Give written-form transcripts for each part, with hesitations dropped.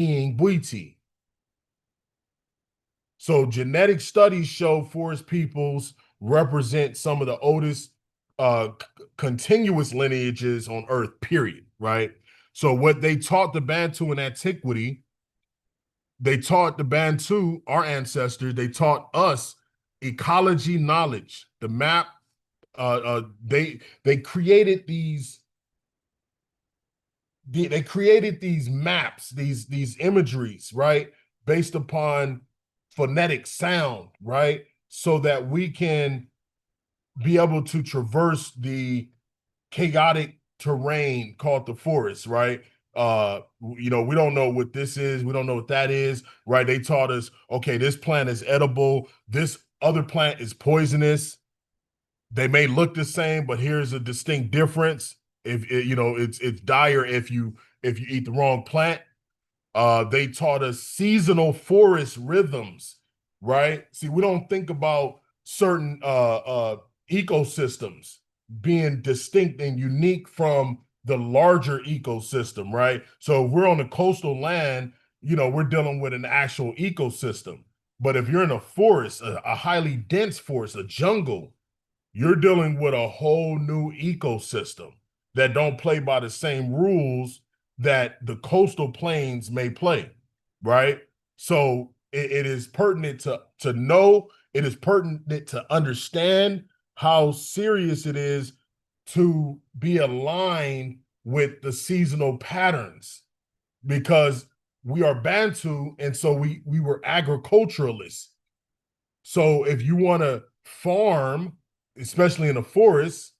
Bwiti. So genetic studies show forest peoples represent some of the oldest continuous lineages on Earth, period, right? So what they taught the Bantu in antiquity, they taught the Bantu, our ancestors, they taught us ecology knowledge, the map. They created these maps, these imageries, right, based upon phonetic sound, right, so that we can be able to traverse the chaotic terrain called the forest, right? We don't know what this is, we don't know what that is, right? They taught us, okay, this plant is edible, this other plant is poisonous. They may look the same, but here's a distinct difference. If it's dire if you eat the wrong plant. They taught us seasonal forest rhythms, right? See, we don't think about certain ecosystems being distinct and unique from the larger ecosystem, right? So if we're on the coastal land, we're dealing with an actual ecosystem. But if you're in a forest, a highly dense forest, a jungle, you're dealing with a whole new ecosystem that don't play by the same rules that the coastal plains may play, right? So it is pertinent to know, it is pertinent to understand how serious it is to be aligned with the seasonal patterns because we are Bantu and so we were agriculturalists. So if you want to farm, especially in a forest,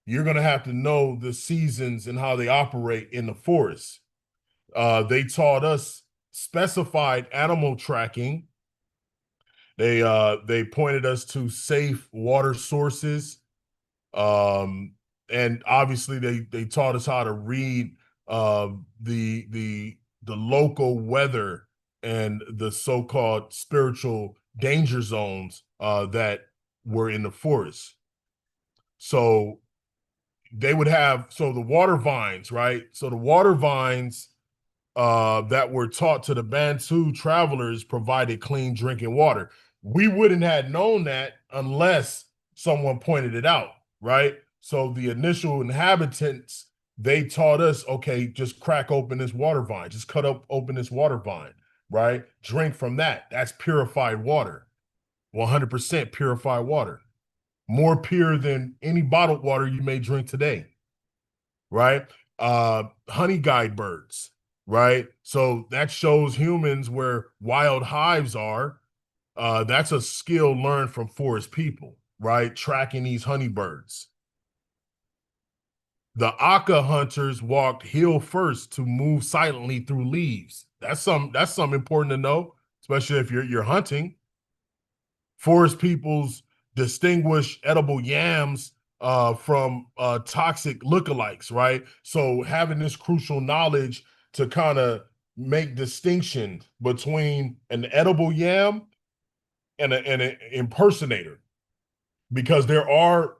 you're going to have to know the seasons and how they operate in the forest. They taught us specified animal tracking. They pointed us to safe water sources, and obviously they taught us how to read uh, the local weather and the so-called spiritual danger zones that were in the forest. So they would have the water vines, right? So the water vines that were taught to the Bantu travelers provided clean drinking water. We wouldn't have known that unless someone pointed it out, right? So the initial inhabitants, they taught us, okay, just crack open this water vine, just cut up open this water vine, right? Drink from that. That's purified water, 100% purified water, more pure than any bottled water you may drink today, right? Honey guide birds, right? So that shows humans where wild hives are. That's a skill learned from forest people, right? Tracking these honey birds. The Aka hunters walked hill first to move silently through leaves. That's something important to know, especially if you're hunting. Forest peoples distinguish edible yams from toxic lookalikes, right? So having this crucial knowledge to kind of make distinction between an edible yam and an impersonator, because there are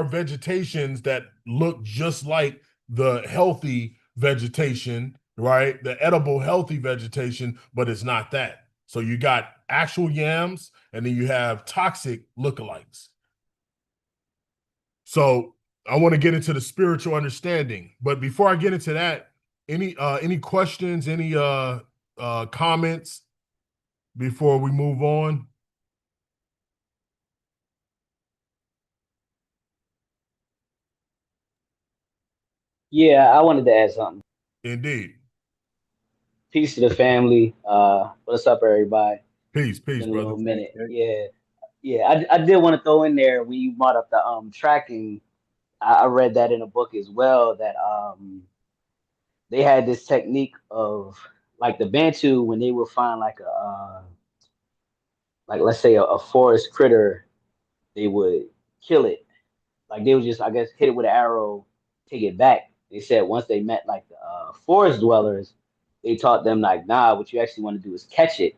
vegetations that look just like the healthy vegetation, right? The edible healthy vegetation, but it's not that. So you got actual yams and then you have toxic lookalikes. So I want to get into the spiritual understanding, but before I get into that, any questions, any comments before we move on? Yeah, I wanted to add something. Indeed. Peace to the family. What's up, everybody? Peace, Been a brother. little minute. Yeah, yeah. I did want to throw in there when you brought up the tracking. I read that in a book as well that they had this technique of like the Bantu when they would find like a like let's say a forest critter, they would kill it. Like they would just I guess hit it with an arrow, take it back. They said once they met like the forest dwellers, they taught them like nah, what you actually want to do is catch it.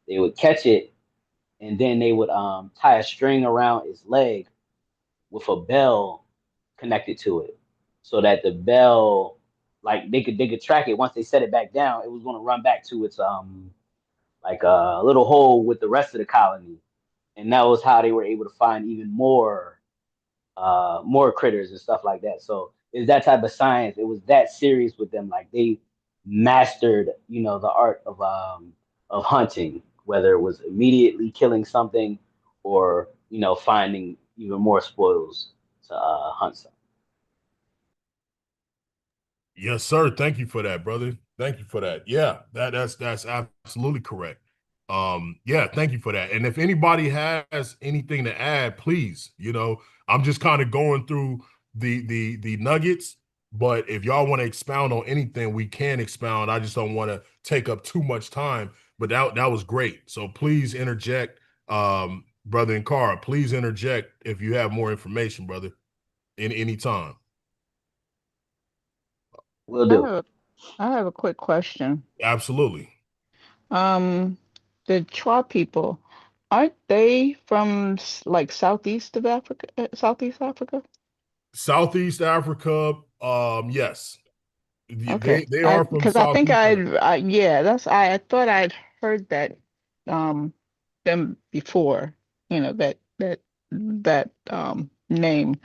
They would catch it and then they would tie a string around its leg with a bell connected to it, so that the bell like they could track it once they set it back down. It was going to run back to its like a little hole with the rest of the colony, and that was how they were able to find even more critters and stuff like that. So it's that type of science. It was that serious with them. Like they mastered, the art of hunting, whether it was immediately killing something or finding even more spoils to hunt some. Yes, sir. Thank you for that, brother. Thank you for that. Yeah, that's absolutely correct. Yeah, thank you for that. And if anybody has anything to add, please, I'm just kind of going through the nuggets, but if y'all want to expound on anything, we can expound. I just don't want to take up too much time. But that was great. So please interject, brother Nkara. Please interject if you have more information, brother, in any time. Will I do. have I have a quick question. Absolutely. Um, the Chua people, aren't they from like southeast of Africa, Southeast Africa? Southeast Africa, yes, Okay, they I are from because I think Southeast Africa. yeah, I thought I'd heard that um them before, that name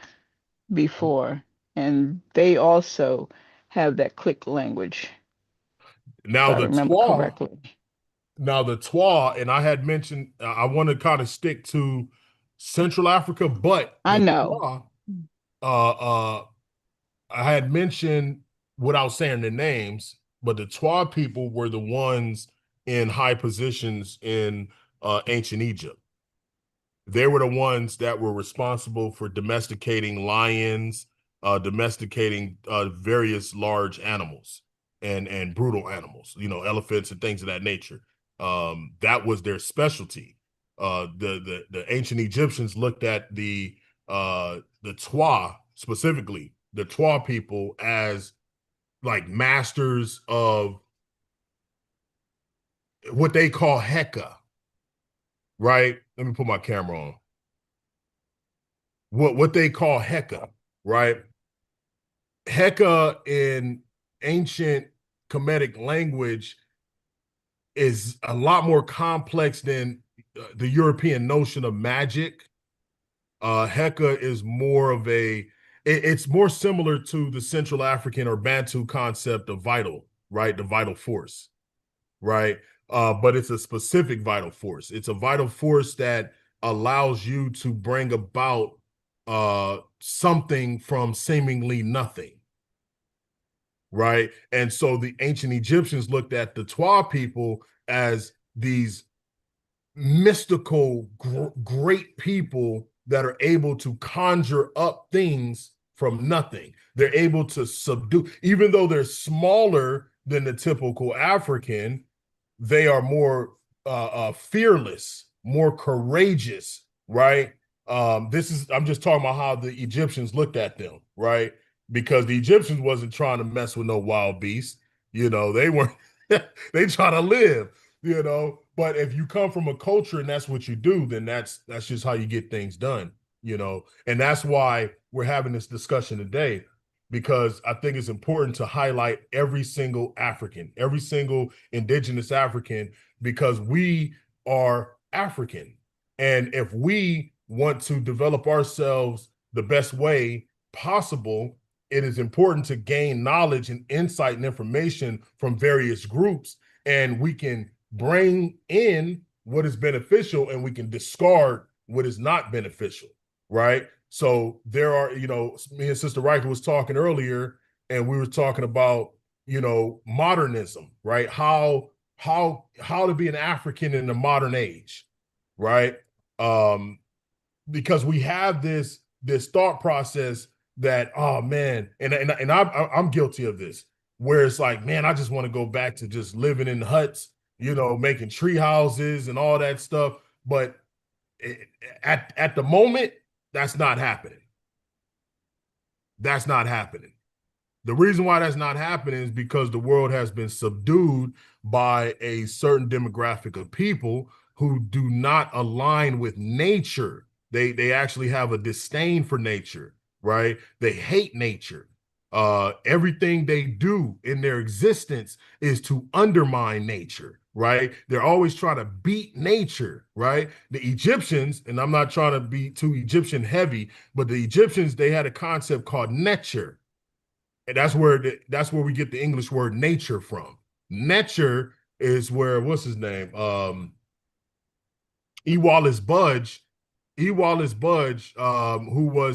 before, and they also have that click language, if Now I the remember Twa, correctly. and I had mentioned I want to kind of stick to Central Africa, but I the know. Twa, uh, I had mentioned without saying the names, but the Twa people were the ones in high positions in ancient Egypt. They were the ones that were responsible for domesticating lions, domesticating various large animals and brutal animals, elephants and things of that nature. That was their specialty. The ancient Egyptians looked at the Twa, specifically the Twa people, as like masters of what they call Heka, right? Let me put my camera on. What they call Heka, right? Heka in ancient Kemetic language is a lot more complex than the European notion of magic. Heka is more of it's more similar to the Central African or Bantu concept of vital, right? The vital force, right? But it's a specific vital force. It's a vital force that allows you to bring about something from seemingly nothing, right? And so the ancient Egyptians looked at the Twa people as these mystical, great people that are able to conjure up things from nothing. They're able to subdue, even though they're smaller than the typical African, they are more fearless, more courageous, right? I'm just talking about how the Egyptians looked at them, right? Because the Egyptians wasn't trying to mess with no wild beast, they weren't. They try to live, But if you come from a culture and that's what you do, then that's just how you get things done. And that's why we're having this discussion today, because I think it's important to highlight every single African, every single indigenous African, because we are African. And if we want to develop ourselves the best way possible, it is important to gain knowledge and insight and information from various groups. And we can bring in what is beneficial and we can discard what is not beneficial, right? So there are, me and Sister Riker was talking earlier, and we were talking about, modernism, right? How to be an African in the modern age, right? Um, because we have this thought process that, oh man, and I'm guilty of this, where it's like, man, I just want to go back to just living in huts, making tree houses and all that stuff. But at the moment, that's not happening. That's not happening. The reason why that's not happening is because the world has been subdued by a certain demographic of people who do not align with nature. They actually have a disdain for nature, right? They hate nature. Everything they do in their existence is to undermine nature, right? They're always trying to beat nature, right? The Egyptians, and I'm not trying to be too Egyptian heavy, but the Egyptians, they had a concept called nature. And that's where we get the English word nature from. Nature is where, what's his name? E. Wallace Budge, who was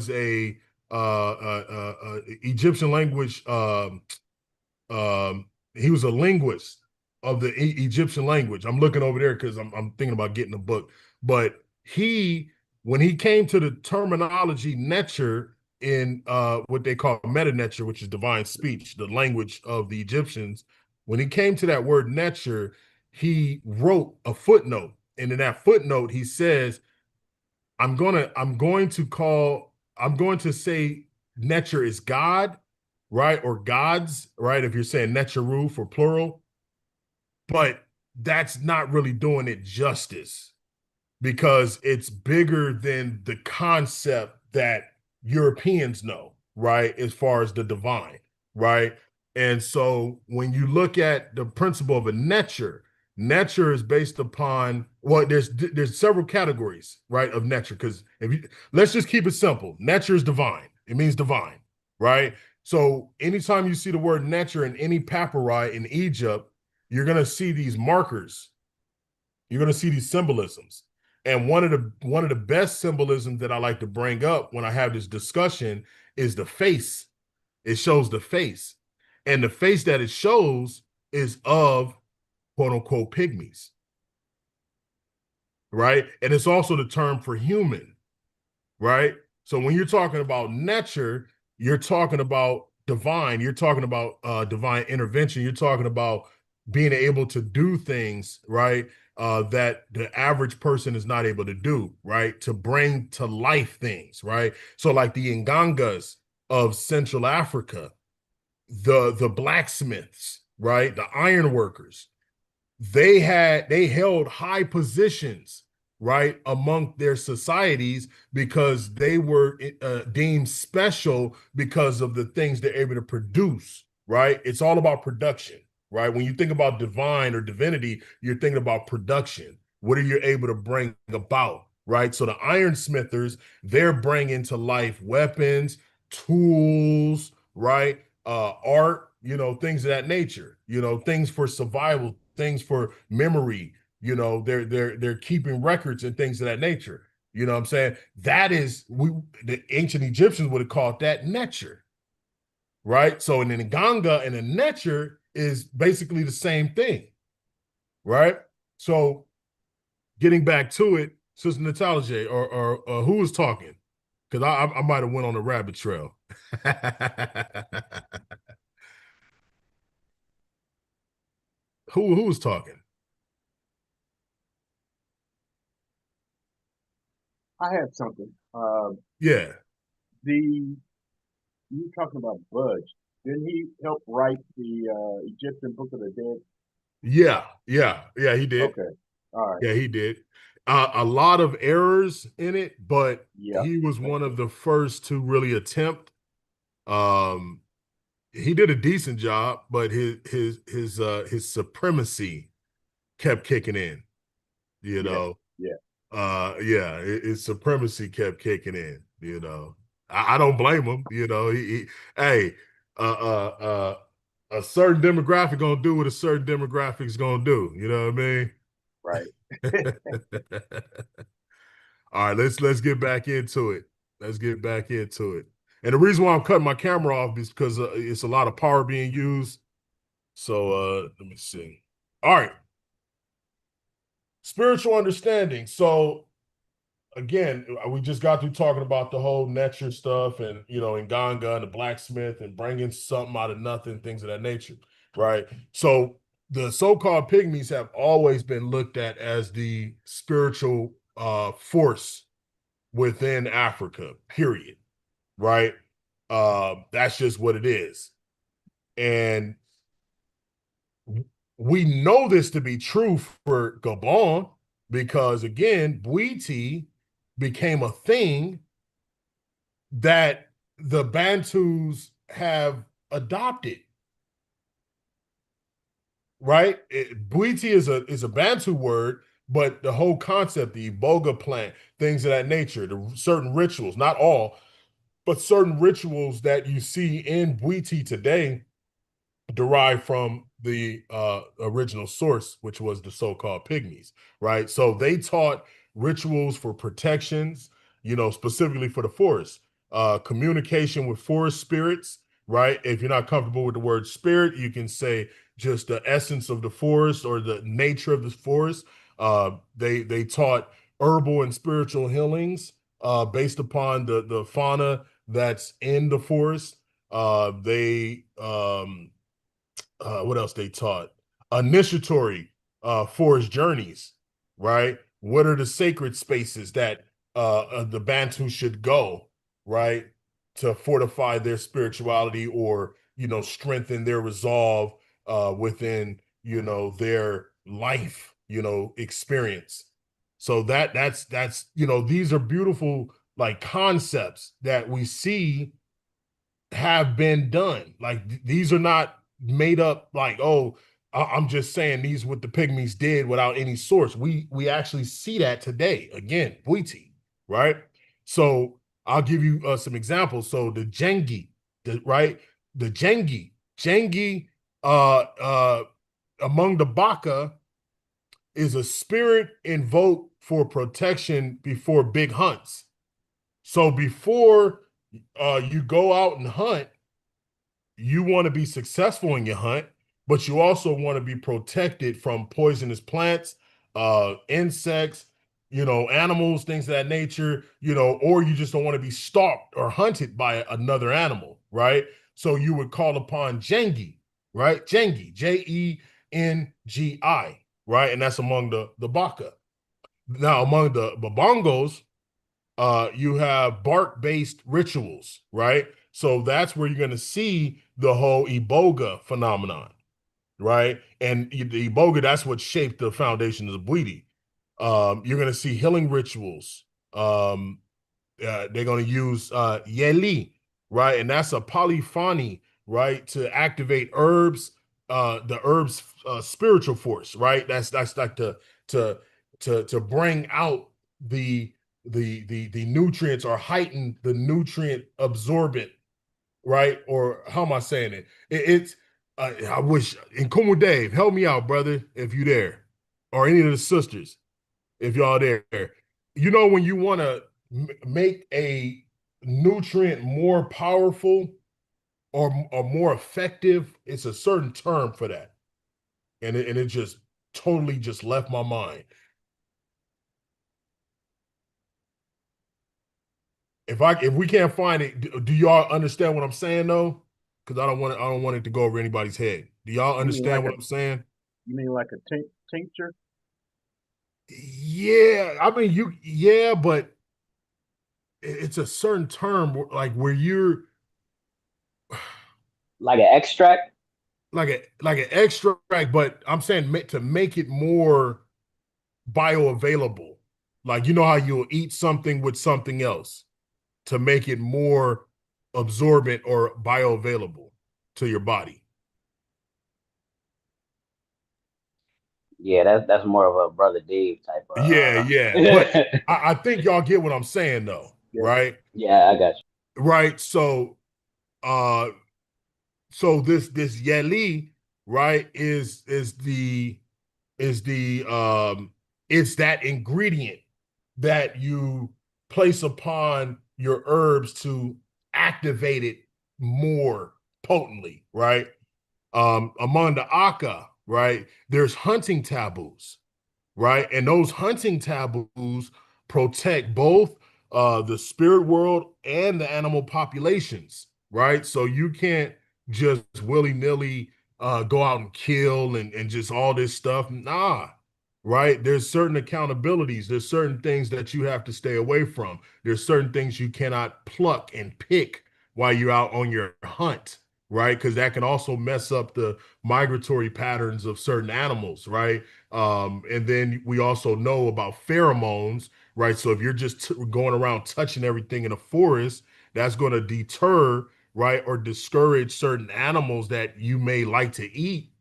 a Egyptian language he was a linguist of the Egyptian language. I'm looking over there because I'm thinking about getting a book. But when he came to the terminology nature in what they call meta nature, which is divine speech, the language of the Egyptians, when he came to that word nature, he wrote a footnote. And in that footnote, he says, I'm going to say nature is God, right? Or gods, right? If you're saying necharu for plural, but that's not really doing it justice because it's bigger than the concept that Europeans know, right? As far as the divine, right? And so when you look at the principle of a nature is based upon, well, there's several categories, right, of nature. Because if you let's just keep it simple. Nature is divine. It means divine, right? So anytime you see the word nature in any papyri in Egypt, you're gonna see these markers. You're gonna see these symbolisms. And one of the best symbolisms that I like to bring up when I have this discussion is the face. It shows the face. And the face that it shows is of quote unquote pygmies, right? And it's also the term for human, right? So when you're talking about nature, you're talking about divine, you're talking about divine intervention, you're talking about being able to do things, right? That the average person is not able to do, right? To bring to life things, right? So like the Ngangas of Central Africa, the blacksmiths, right? The iron workers, they held high positions, right, among their societies because they were deemed special because of the things they're able to produce, right? It's all about production, right? When you think about divine or divinity, you're thinking about production. What are you able to bring about, right? So the ironsmithers, they're bringing to life weapons, tools, right? Art, things of that nature, things for survival, things for memory. They're keeping records and things of that nature. You know what I'm saying? That is the ancient Egyptians would have called that nature, right? So an Nganga and a nature is basically the same thing, right? So getting back to it, Sister Natalia, or who was talking? Because I might have went on a rabbit trail. Who was talking? I had something. Yeah, The You talking about Budge? Didn't he help write the Egyptian Book of the Dead? yeah. He did. Okay, all right. Yeah, he did. A lot of errors in it, but Yeah, he was one of the first to really attempt. Um, he did a decent job, but his supremacy kept kicking in. You yeah, know, yeah. yeah, his supremacy kept kicking in. I don't blame him. Hey, uh, uh, a certain demographic gonna do what a certain demographic is gonna do. You know what I Right. mean? All right, let's get back into it. Let's get back into it. And the reason why I'm cutting my camera off is because it's a lot of power being used. So let me see. All right, spiritual understanding. So again, we just got through talking about the whole nature stuff and and Ganga and the blacksmith and bringing something out of nothing, things of that nature, right? So the so-called pygmies have always been looked at as the spiritual force within Africa, period, right? That's just what it is. And we know this to be true for Gabon because, again, Bwiti became a thing that the Bantus have adopted, right? Bwiti is a Bantu word, but the whole concept, the iboga plant, things of that nature, the certain rituals, not all, but certain rituals that you see in Bwiti today derived from the original source, which was the so-called Pygmies, right? So they taught rituals for protections, specifically for the forest, communication with forest spirits, right? If you're not comfortable with the word spirit, you can say just the essence of the forest or the nature of the forest. They taught herbal and spiritual healings based upon the fauna that's in the forest. They what else they taught? Initiatory forest journeys, right? What are the sacred spaces that the Bantu should go, right, to fortify their spirituality or strengthen their resolve within their life experience. So that's these are beautiful like concepts that we see have been done. Like these are not made up. Like, oh, I'm just saying these what the Pygmies did without any source. We actually see that today. Again, Bwiti, right? So I'll give you some examples. So the Jengi, right? The Jengi, uh, uh, among the Baka is a spirit invoked for protection before big hunts. So before you go out and hunt, you want to be successful in your hunt, but you also want to be protected from poisonous plants, insects, animals, things of that nature, or you just don't want to be stalked or hunted by another animal, right? So you would call upon Jengi, right? Jengi, Jengi, right? And that's among the Baka. Now, among the Babongos, you have bark-based rituals, right? So that's where you're going to see the whole Iboga phenomenon, right? And the Iboga, that's what shaped the foundation of the Bwiti. You're going to see healing rituals. They're going to use Yeli, right? And that's a polyphony, right? To activate herbs, the herbs spiritual force, right? That's like to bring out the nutrients or heighten the nutrient absorbent, right? Or how am I saying it? It's I wish and Kumu Dave, help me out, brother, if you there, or any of the sisters, if y'all there. When you want to make a nutrient more powerful or more effective, it's a certain term for that, and it just totally just left my mind. If we can't find it, do y'all understand what I'm saying though? Because I don't want it to go over anybody's head. Do y'all You mean like understand what I'm saying? a tincture? Yeah, I mean yeah, but it's a certain term like where you're Like an extract. like an extract, but I'm saying to make it more bioavailable. Like how you'll eat something with something else to make it more absorbent or bioavailable to your body. Yeah, that's more of a brother Dave type Yeah, of. yeah. But I think y'all get what I'm saying though, Yeah. right? Yeah, I got you. Right. Uh so this Yeli, right, is the it's that ingredient that you place upon your herbs to activate it more potently, right? Among the Aka, right, there's hunting taboos, right? And those hunting taboos protect both the spirit world and the animal populations, right? So you can't just willy-nilly go out and kill and just all this stuff. Nah, right? There's certain accountabilities. There's certain things that you have to stay away from. There's certain things you cannot pluck and pick while you're out on your hunt, right? Because that can also mess up the migratory patterns of certain animals, right? And then we also know about pheromones, right? So if you're just going around touching everything in a forest, that's going to deter right, or discourage certain animals that you may like to eat,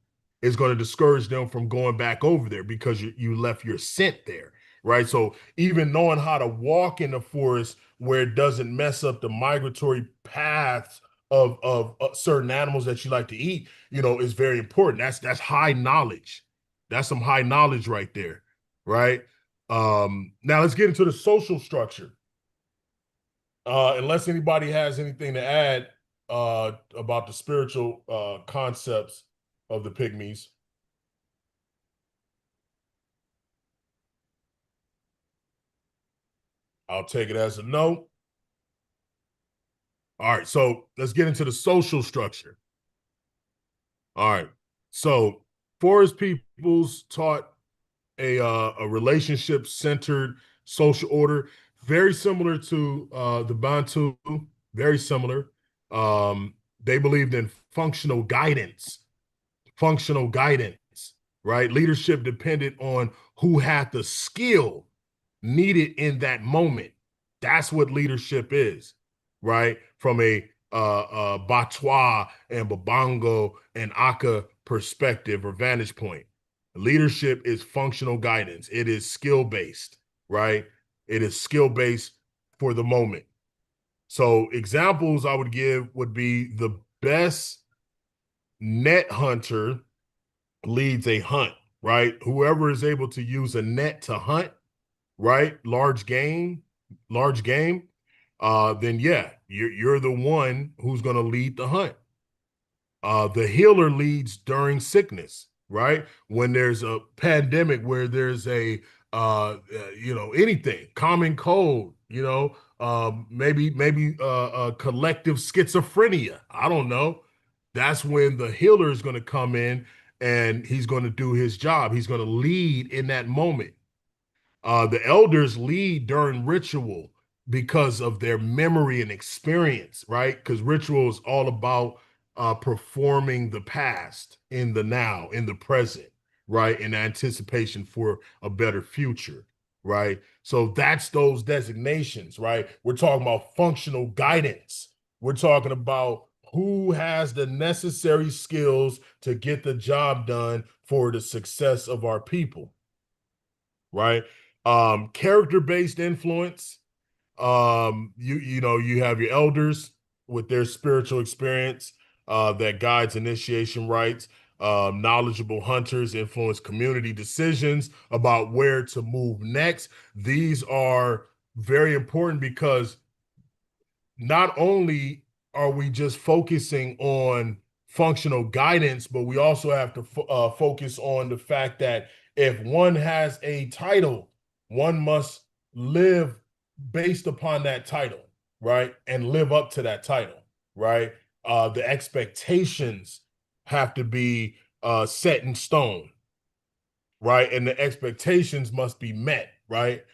is going to discourage them from going back over there because you left your scent there, right? So even knowing how to walk in the forest where it doesn't mess up the migratory paths of certain animals that you like to eat, is very important. That's high knowledge. That's some high knowledge right there, right? Now let's get into the social structure. Unless anybody has anything to add about the spiritual concepts of the Pygmies. I'll take it as a no. All right, so let's get into the social structure. All right, so forest peoples taught a relationship centered social order, very similar to the Bantu, very similar. They believed in functional guidance, right? Leadership depended on who had the skill needed in that moment. That's what leadership is, right? From a Batwa and Babango and Aka perspective or vantage point. Leadership is functional guidance. It is skill based, right? It is skill based for the moment. So examples I would give would be the best net hunter leads a hunt, right? Whoever is able to use a net to hunt, right? Large game, then yeah, you're the one who's going to lead the hunt. The healer leads during sickness, right? When there's a pandemic, where there's anything, common cold, maybe collective schizophrenia. I don't know. That's when the healer is going to come in and he's going to do his job. He's going to lead in that moment. The elders lead during ritual because of their memory and experience, right? Because ritual is all about performing the past in the now, in the present, right? In anticipation for a better future, right? So that's those designations, right? We're talking about functional guidance. We're talking about who has the necessary skills to get the job done for the success of our people, right? Character-based influence. You have your elders with their spiritual experience that guides initiation rites. Knowledgeable hunters influence community decisions about where to move next. These are very important because not only are we just focusing on functional guidance, but we also have to focus on the fact that if one has a title, one must live based upon that title, right? And live up to that title, right? The expectations have to be set in stone, right? And the expectations must be met, right?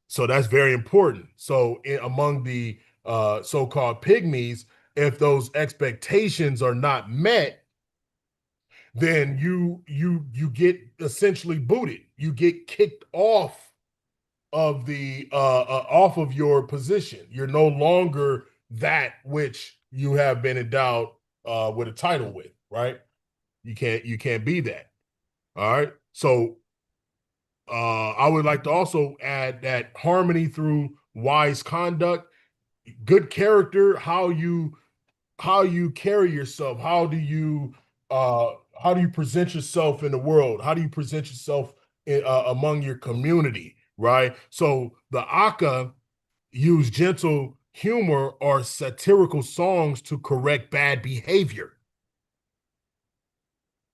So that's very important. So among the so-called pygmies, if those expectations are not met, then you get essentially booted. You get kicked off of your position. You're no longer that which you have been endowed with a title with, right? You can't be that. All right. So I would like to also add that harmony through wise conduct, good character, how you carry yourself, how do you present yourself in the world, how do you present yourself among your community, right? So the Aka use gentle humor or satirical songs to correct bad behavior,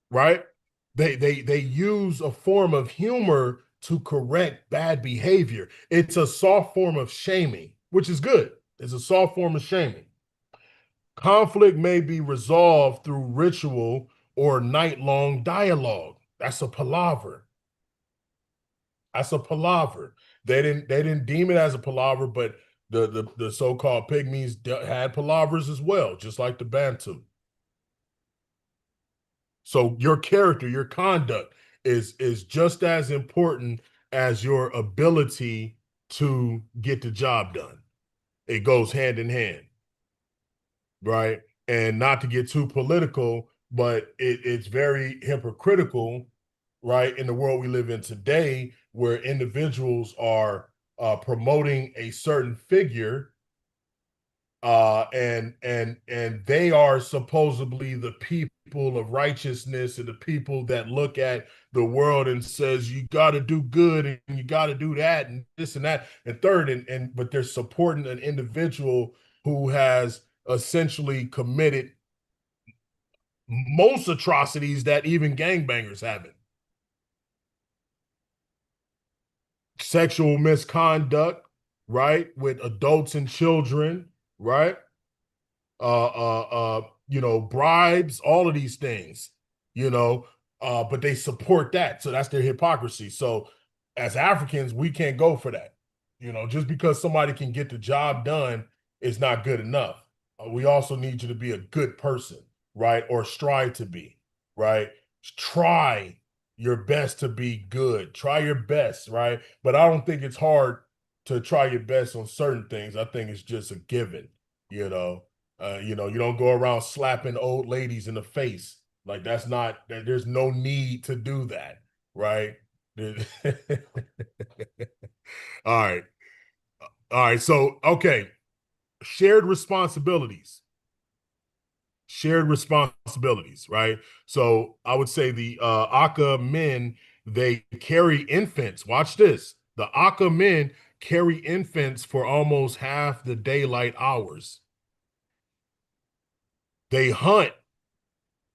right? They use a form of humor to correct bad behavior. It's a soft form of shaming, which is good. It's a soft form of shaming. Conflict may be resolved through ritual or night-long dialogue. That's a palaver. That's a palaver. They didn't deem it as a palaver, but the so-called pygmies had palavers as well, just like the Bantu. So your character, your conduct is just as important as your ability to get the job done. It goes hand in hand. right? And not to get too political, but it's very hypocritical, right, in the world we live in today, where individuals are promoting a certain figure, and they are supposedly the people of righteousness and the people that look at the world and says you got to do good and you got to do that and this and that and third, and but they're supporting an individual who has essentially committed most atrocities that even gangbangers haven't. Sexual misconduct, right, with adults and children, right? Bribes, all of these things, you know, but they support that. So that's their hypocrisy. So as Africans, we can't go for that. Just because somebody can get the job done is not good enough. We also need you to be a good person, right? Or strive to be, right? Try your best to be good. Try your best, right? But I don't think it's hard to try your best on certain things. I think it's just a given, you know. You don't go around slapping old ladies in the face. Like that's not, there's no need to do that, right? All right. All right. So, okay. Shared responsibilities. Shared responsibilities, right? So I would say the Aka men, they carry infants. Watch this. The Aka men carry infants for almost half the daylight hours. They hunt,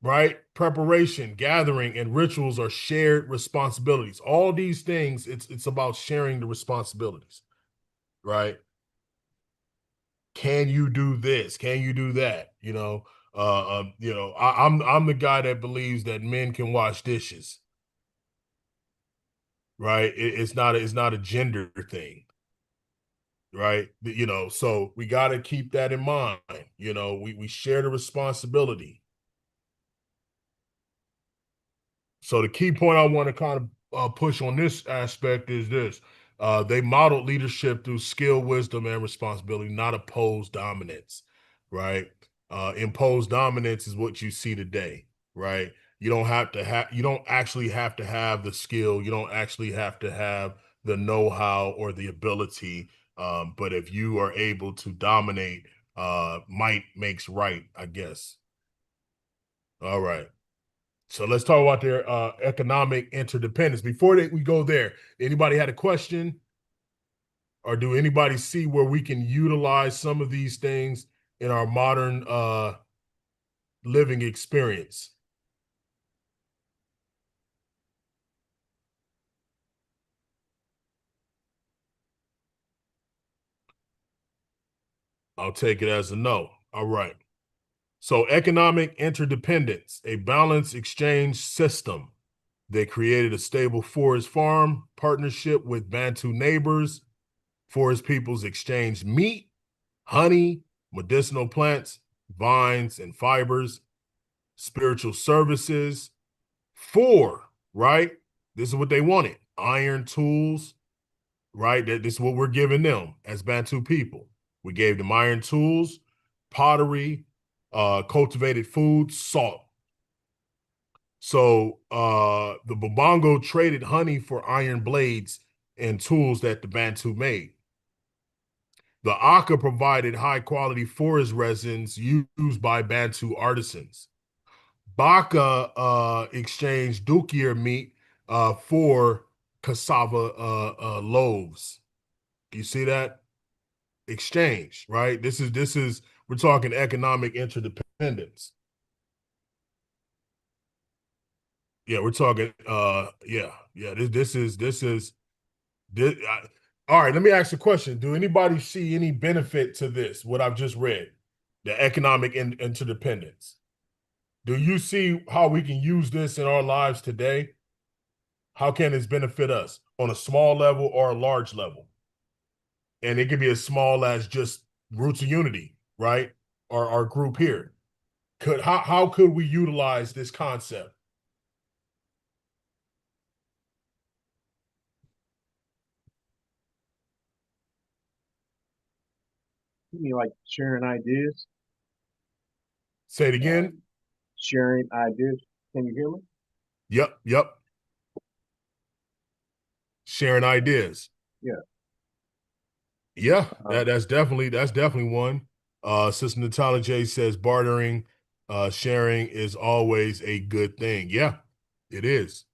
right? Preparation, gathering, and rituals are shared responsibilities. All these things, it's about sharing the responsibilities, right? Can you do this? Can you do that? I'm the guy that believes that men can wash dishes, right? It's not a gender thing, right? So we got to keep that in mind. We share the responsibility. So the key point I want to kind of push on this aspect is this. They modeled leadership through skill, wisdom, and responsibility, not opposed dominance, right? Imposed dominance is what you see today, right? You don't actually have to have the skill. You don't actually have to have the know-how or the ability. But if you are able to dominate, might makes right, I guess. All right. So let's talk about their economic interdependence. Before we go there, anybody had a question? Or do anybody see where we can utilize some of these things in our modern living experience? I'll take it as a no. All right. So economic interdependence, a balanced exchange system. They created a stable forest farm partnership with Bantu neighbors. Forest peoples exchanged meat, honey, medicinal plants, vines, and fibers, spiritual services. Four, right? This is what they wanted: iron tools, right? This is what we're giving them as Bantu people. We gave them iron tools, pottery, cultivated food, salt. So the Babongo traded honey for iron blades and tools that the Bantu made. The Aka provided high quality forest resins used by Bantu artisans. Baka exchanged Dukir meat for cassava loaves. You see that exchange, right? This is we're talking economic interdependence. Yeah, we're talking. Yeah. This. All right, let me ask you a question. Do anybody see any benefit to this? What I've just read, the economic interdependence. Do you see how we can use this in our lives today? How can this benefit us on a small level or a large level? And it can be as small as just Roots of Unity, right? Or our group here. How could we utilize this concept? You mean like sharing ideas? Say it again. Sharing ideas. Can you hear me? Yep. Sharing ideas. Yeah. Yeah, Uh, that's definitely one. Sister Natalia J says bartering, sharing is always a good thing. Yeah, it is.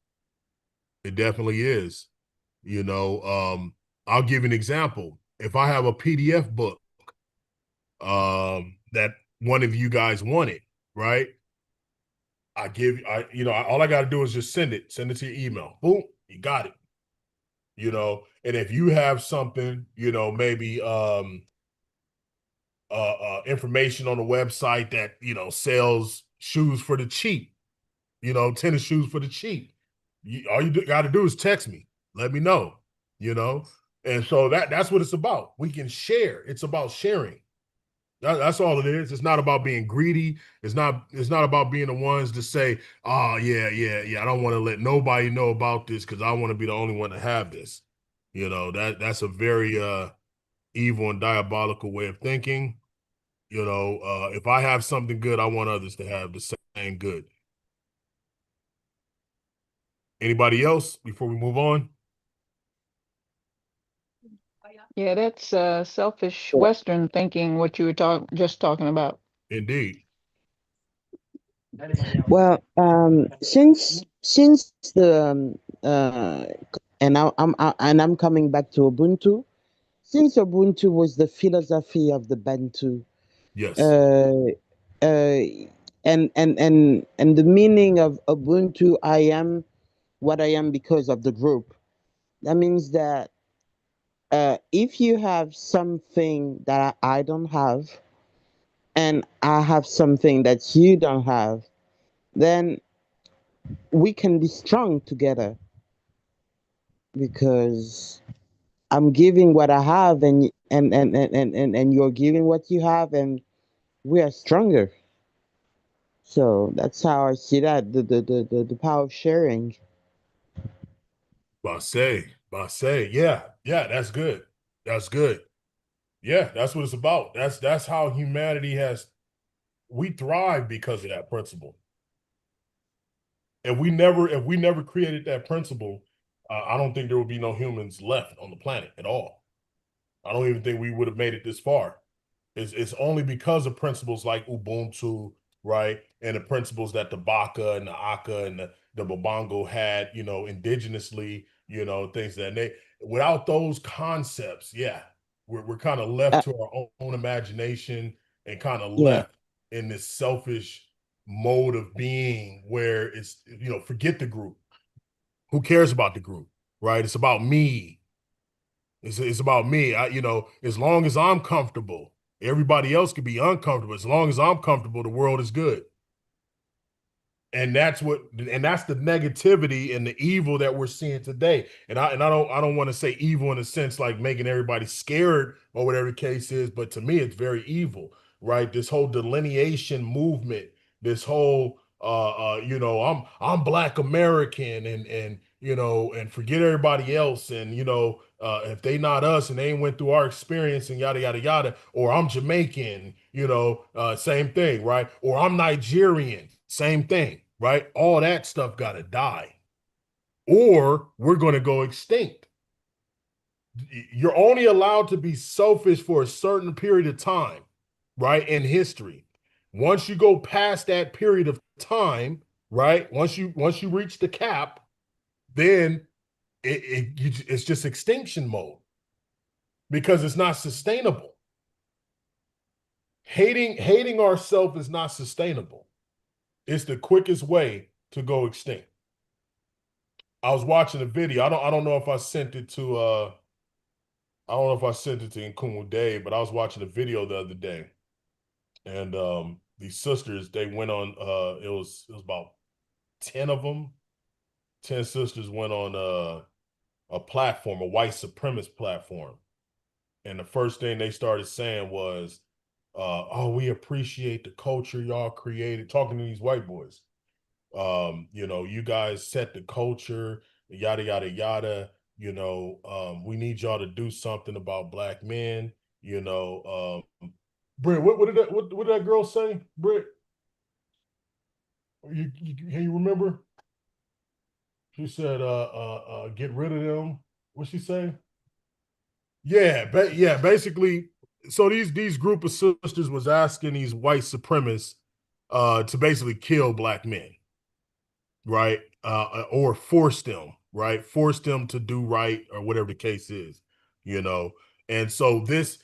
It definitely is. You know, I'll give you an example. If I have a PDF book that one of you guys wanted, right? All I got to do is just send it to your email. Boom, you got it. And if you have something, maybe information on the website that sells shoes for the cheap, tennis shoes for the cheap. All you got to do is text me, let me know, and so that's what it's about. We can share. It's about sharing. That's all it is. It's not about being greedy. It's not about being the ones to say, oh yeah. I don't want to let nobody know about this because I want to be the only one to have this. That's a very evil and diabolical way of thinking. If I have something good, I want others to have the same good. Anybody else before we move on? Yeah, that's selfish Yeah. Western thinking, what you were just talking about. Indeed. Well, since the and I'm coming back to Ubuntu. Since Ubuntu was the philosophy of the Bantu, Yes. uh, uh, and the meaning of Ubuntu, I am what I am because of the group. That means that if you have something that I don't have, and I have something that you don't have, then we can be strong together because I'm giving what I have, and you're giving what you have, and we are stronger. So that's how I see that the power of sharing. Basse. Yeah, that's good. That's good. Yeah, that's what it's about. That's how humanity we thrive because of that principle. If we never created that principle, I don't think there would be no humans left on the planet at all. I don't even think we would have made it this far. It's only because of principles like Ubuntu, right? And the principles that the Baka and the Aka and the Babongo had, indigenously, things that they without those concepts, yeah, we're kind of left Uh, to our own imagination and kind of yeah, left in this selfish mode of being where it's, forget the group. Who cares about the group, right? It's about me. It's about me. As long as I'm comfortable, everybody else can be uncomfortable. As long as I'm comfortable, the world is good. And that's the negativity and the evil that we're seeing today. And I don't want to say evil in a sense like making everybody scared or whatever the case is, but to me it's very evil, right? This whole delineation movement, this whole I'm Black American and forget everybody else, and if they not us and they ain't went through our experience and yada yada yada, or I'm Jamaican, same thing, right? Or I'm Nigerian, same thing, right? All that stuff gotta die, or we're gonna go extinct. You're only allowed to be selfish for a certain period of time, right? In history. Once you go past that period of time, right? Once you reach the cap, then it's just extinction mode because it's not sustainable. Hating ourselves is not sustainable. It's the quickest way to go extinct. I was watching a video. I don't know if I sent it to I don't know if I sent it to Nkumu Day, but I was watching a video the other day, and these sisters, they went on it was about 10 of them. 10 sisters went on a platform, a white supremacist platform. And the first thing they started saying was, oh, we appreciate the culture y'all created, talking to these white boys. You guys set the culture, yada yada yada. We need y'all to do something about Black men. Britt, what did that girl say, Britt? Can you remember? She said, get rid of them. What'd she say? Yeah, basically. So these group of sisters was asking these white supremacists to basically kill black men, right? Or force them, right? Force them to do right or whatever the case is, you know. And so this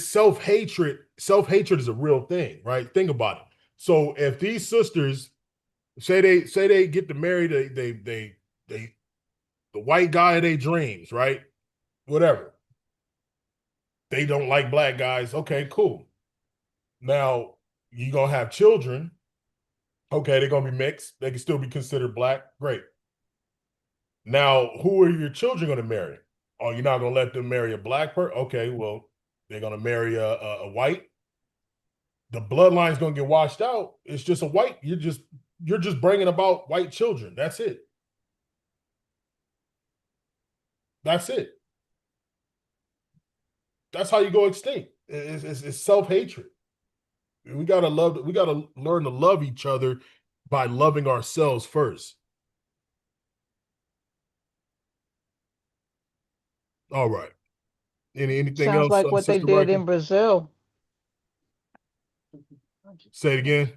self-hatred is a real thing, right? Think about it. So if these sisters say they get to marry they the white guy of their dreams, right? Whatever. They don't like black guys. Okay, cool. Now you gonna have children. Okay, they're gonna be mixed. They can still be considered black. Great. Now, who are your children gonna marry? Oh, you're not gonna let them marry a black person? Okay, well, they're gonna marry a white. The bloodline's gonna get washed out. It's just a white. You're just bringing about white children. That's it. That's it. That's how you go extinct. It's self-hatred. We gotta love. We gotta learn to love each other by loving ourselves first. All right. Anything Sounds else, like what they Sister did Riker? in Brazil. Say it again.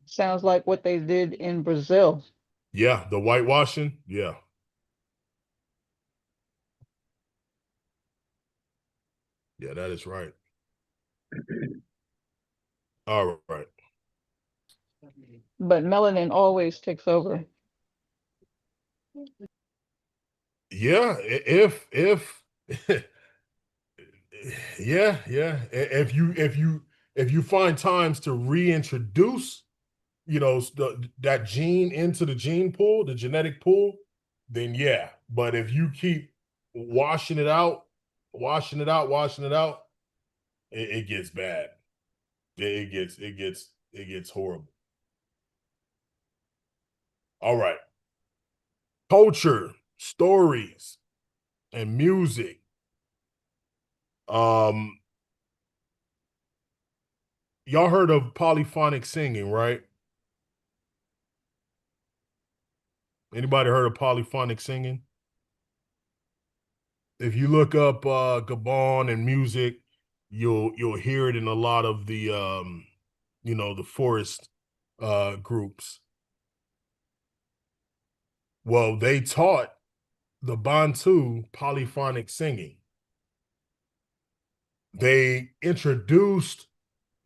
Sounds like what they did in Brazil. Yeah, the whitewashing. Yeah, yeah, that is right. All right. But melanin always takes over. Yeah, if yeah. If you find times to reintroduce, that gene into the gene pool, the genetic pool, then yeah. But if you keep washing it out, washing it out, it gets bad. It gets horrible. All right. Culture, stories, and music. Um, y'all heard of polyphonic singing, right? Anybody heard of polyphonic singing? If you look up Gabon and music, you'll hear it in a lot of the forest groups. Well, they taught the Bantu polyphonic singing. They introduced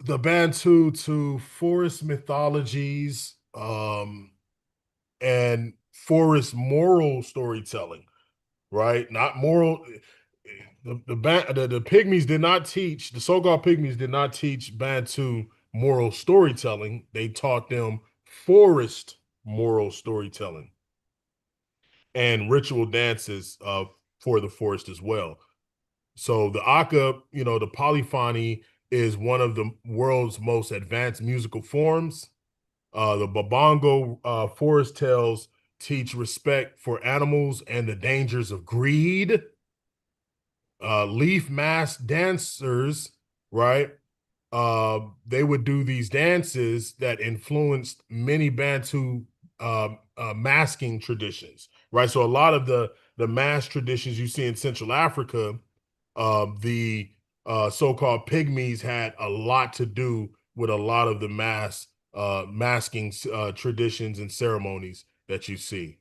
the Bantu to forest mythologies and forest moral storytelling, right? Not moral. The Pygmies did not teach, the so-called Pygmies did not teach Bantu moral storytelling. They taught them forest moral storytelling and ritual dances for the forest as well. So the Aka, the polyphony is one of the world's most advanced musical forms. The Babongo forest tales teach respect for animals and the dangers of greed. Leaf mask dancers, right? They would do these dances that influenced many Bantu masking traditions, right? So a lot of the mask traditions you see in Central Africa, the so-called pygmies had a lot to do with a lot of the masking traditions and ceremonies that you see.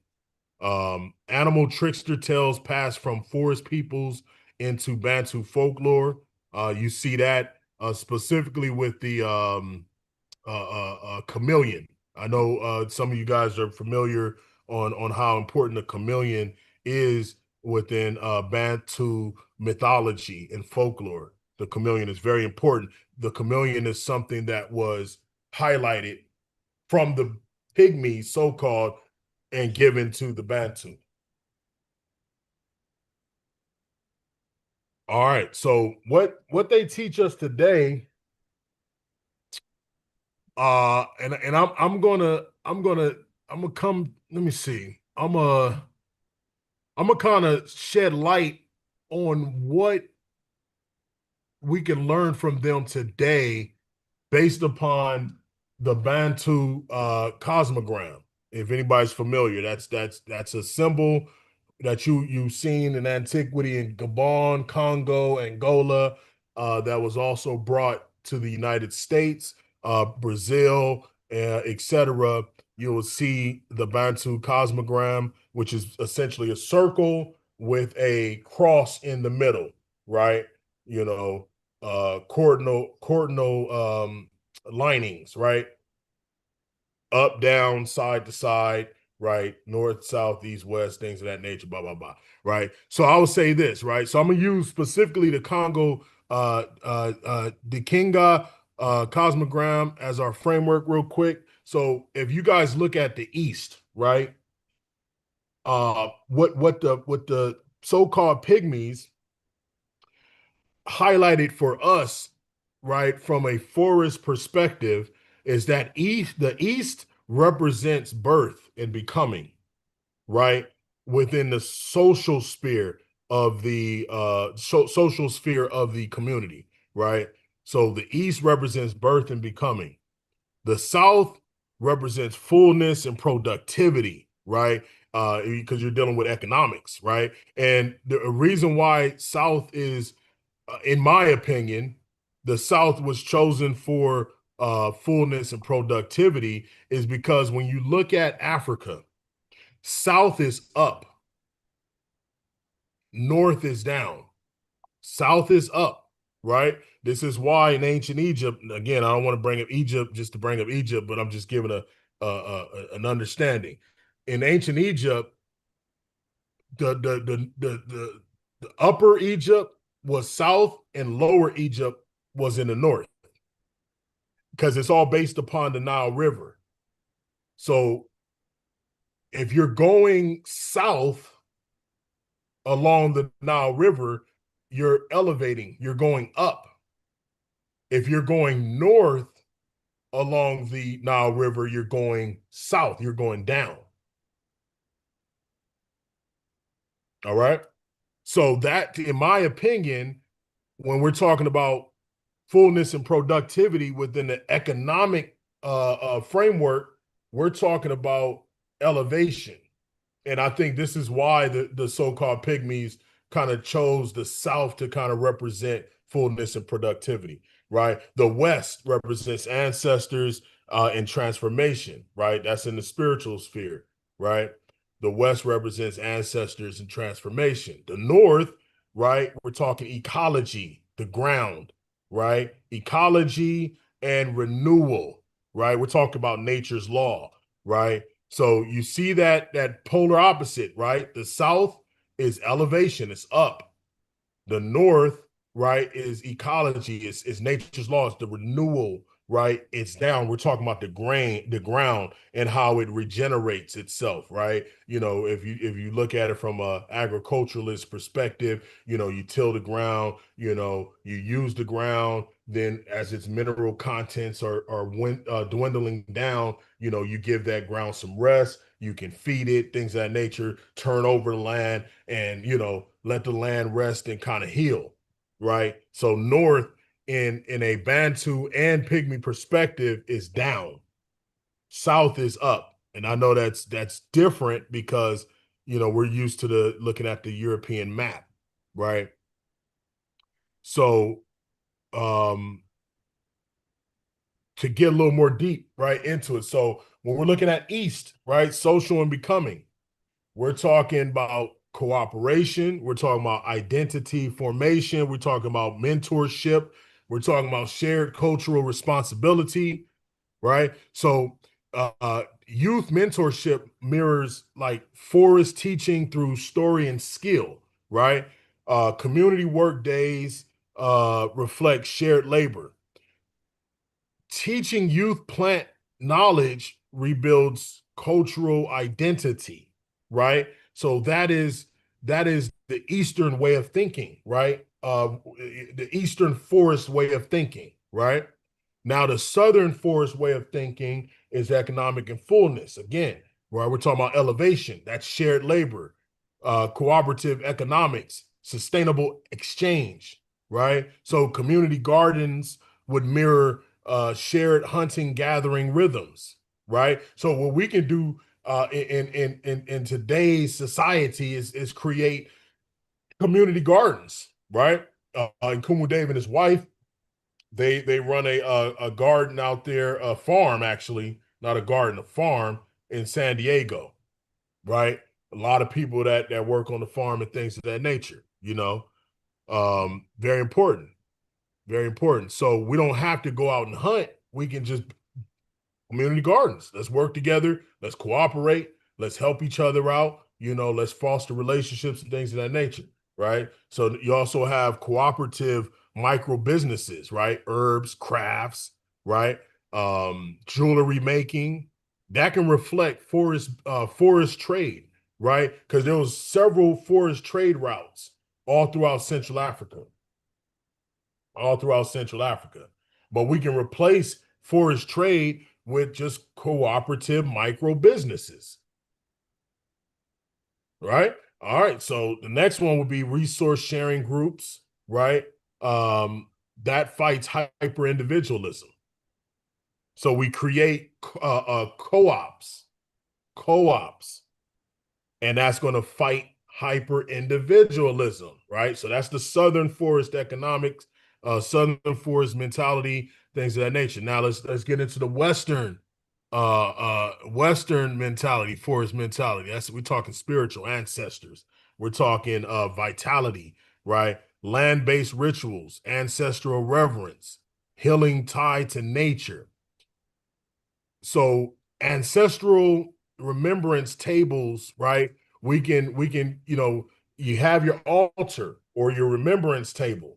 Animal trickster tales pass from forest peoples into Bantu folklore. You see that specifically with the chameleon. I know some of you guys are familiar on how important the chameleon is within Bantu mythology and folklore. The chameleon is very important. The chameleon is something that was highlighted from the pygmies, so-called, and given to the Bantu. All right. So what they teach us today, and I'm gonna come. Let me see. I'm gonna kind of shed light on what we can learn from them today, based upon the Bantu cosmogram. If anybody's familiar, that's a symbol that you've seen in antiquity in Gabon, Congo, Angola. That was also brought to the United States, Brazil, etc. You will see the Bantu cosmogram, which is essentially a circle with a cross in the middle, right? You know, cordinal linings, right? Up, down, side to side, right? North, south, east, west, things of that nature, blah, blah, blah, right? So I would say this, right? So I'm going to use specifically the Congo, the Kinga cosmogram as our framework real quick. So if you guys look at the east, right? What the so-called pygmies highlighted for us, right, from a forest perspective, is that the East represents birth and becoming, right, within the social sphere of the social sphere of the community, right? So the East represents birth and becoming. The South represents fullness and productivity, right? Because you're dealing with economics, right? And the reason why South is in my opinion, the South was chosen for fullness and productivity is because when you look at Africa, South is up, North is down, South is up, right? This is why in ancient Egypt, again, I don't want to bring up Egypt just to bring up Egypt, but I'm just giving an understanding. In ancient Egypt, the upper Egypt was south and lower Egypt was in the north because it's all based upon the Nile River. So if you're going south along the Nile River, you're elevating, you're going up. If you're going north along the Nile River, you're going south, you're going down. All right. So that, in my opinion, when we're talking about fullness and productivity within the economic framework, we're talking about elevation. And I think this is why the so-called pygmies kind of chose the South to kind of represent fullness and productivity, right? The West represents ancestors and transformation, right? That's in the spiritual sphere, right? The West represents ancestors and transformation. The North, right? We're talking ecology, the ground, right? Ecology and renewal, right? We're talking about nature's law, right? So you see that polar opposite, right? The South is elevation, it's up. The North, right, is ecology, is nature's laws, the renewal, right? It's down. We're talking about the ground and how it regenerates itself, right? You know, if you look at it from a agriculturalist perspective, you know, you till the ground, you know, you use the ground, then as its mineral contents are dwindling down, you know, you give that ground some rest, you can feed it, things of that nature, turn over the land and, you know, let the land rest and kind of heal, right? So north in a Bantu and Pygmy perspective is down. South is up. And I know that's different because, you know, we're used to the looking at the European map, right? So to get a little more deep, right, into it. So when we're looking at East, right, social and becoming, we're talking about cooperation. We're talking about identity formation. We're talking about mentorship. We're talking about shared cultural responsibility, right? So, youth mentorship mirrors like forest teaching through story and skill, right? Community work days reflect shared labor. Teaching youth plant knowledge rebuilds cultural identity, right? So that is the Eastern way of thinking, right? The Eastern forest way of thinking, right? Now the Southern forest way of thinking is economic and fullness. Again, right? We're talking about elevation. That's shared labor, cooperative economics, sustainable exchange, right? So community gardens would mirror shared hunting gathering rhythms, right? So what we can do in today's society is create community gardens, right? And Kumu Dave and his wife, they run a garden out there, a farm actually, not a garden, a farm in San Diego, right? A lot of people that work on the farm and things of that nature, very important, very important. So we don't have to go out and hunt. We can just community gardens. Let's work together. Let's cooperate. Let's help each other out. Let's foster relationships and things of that nature, right? So you also have cooperative micro businesses, right? Herbs, crafts, right? Jewelry making that can reflect forest trade, right? Because there was several forest trade routes all throughout Central Africa, but we can replace forest trade with just cooperative micro businesses, right? All right. So the next one would be resource sharing groups, right? That fights hyper individualism. So we create co-ops, and that's going to fight hyper individualism, right? So that's the Southern forest economics, Southern forest mentality, things of that nature. Now let's get into the Western mentality, forest mentality. We're talking spiritual ancestors. We're talking vitality, right? Land-based rituals, ancestral reverence, healing tied to nature. So ancestral remembrance tables, right? We can, you have your altar or your remembrance table,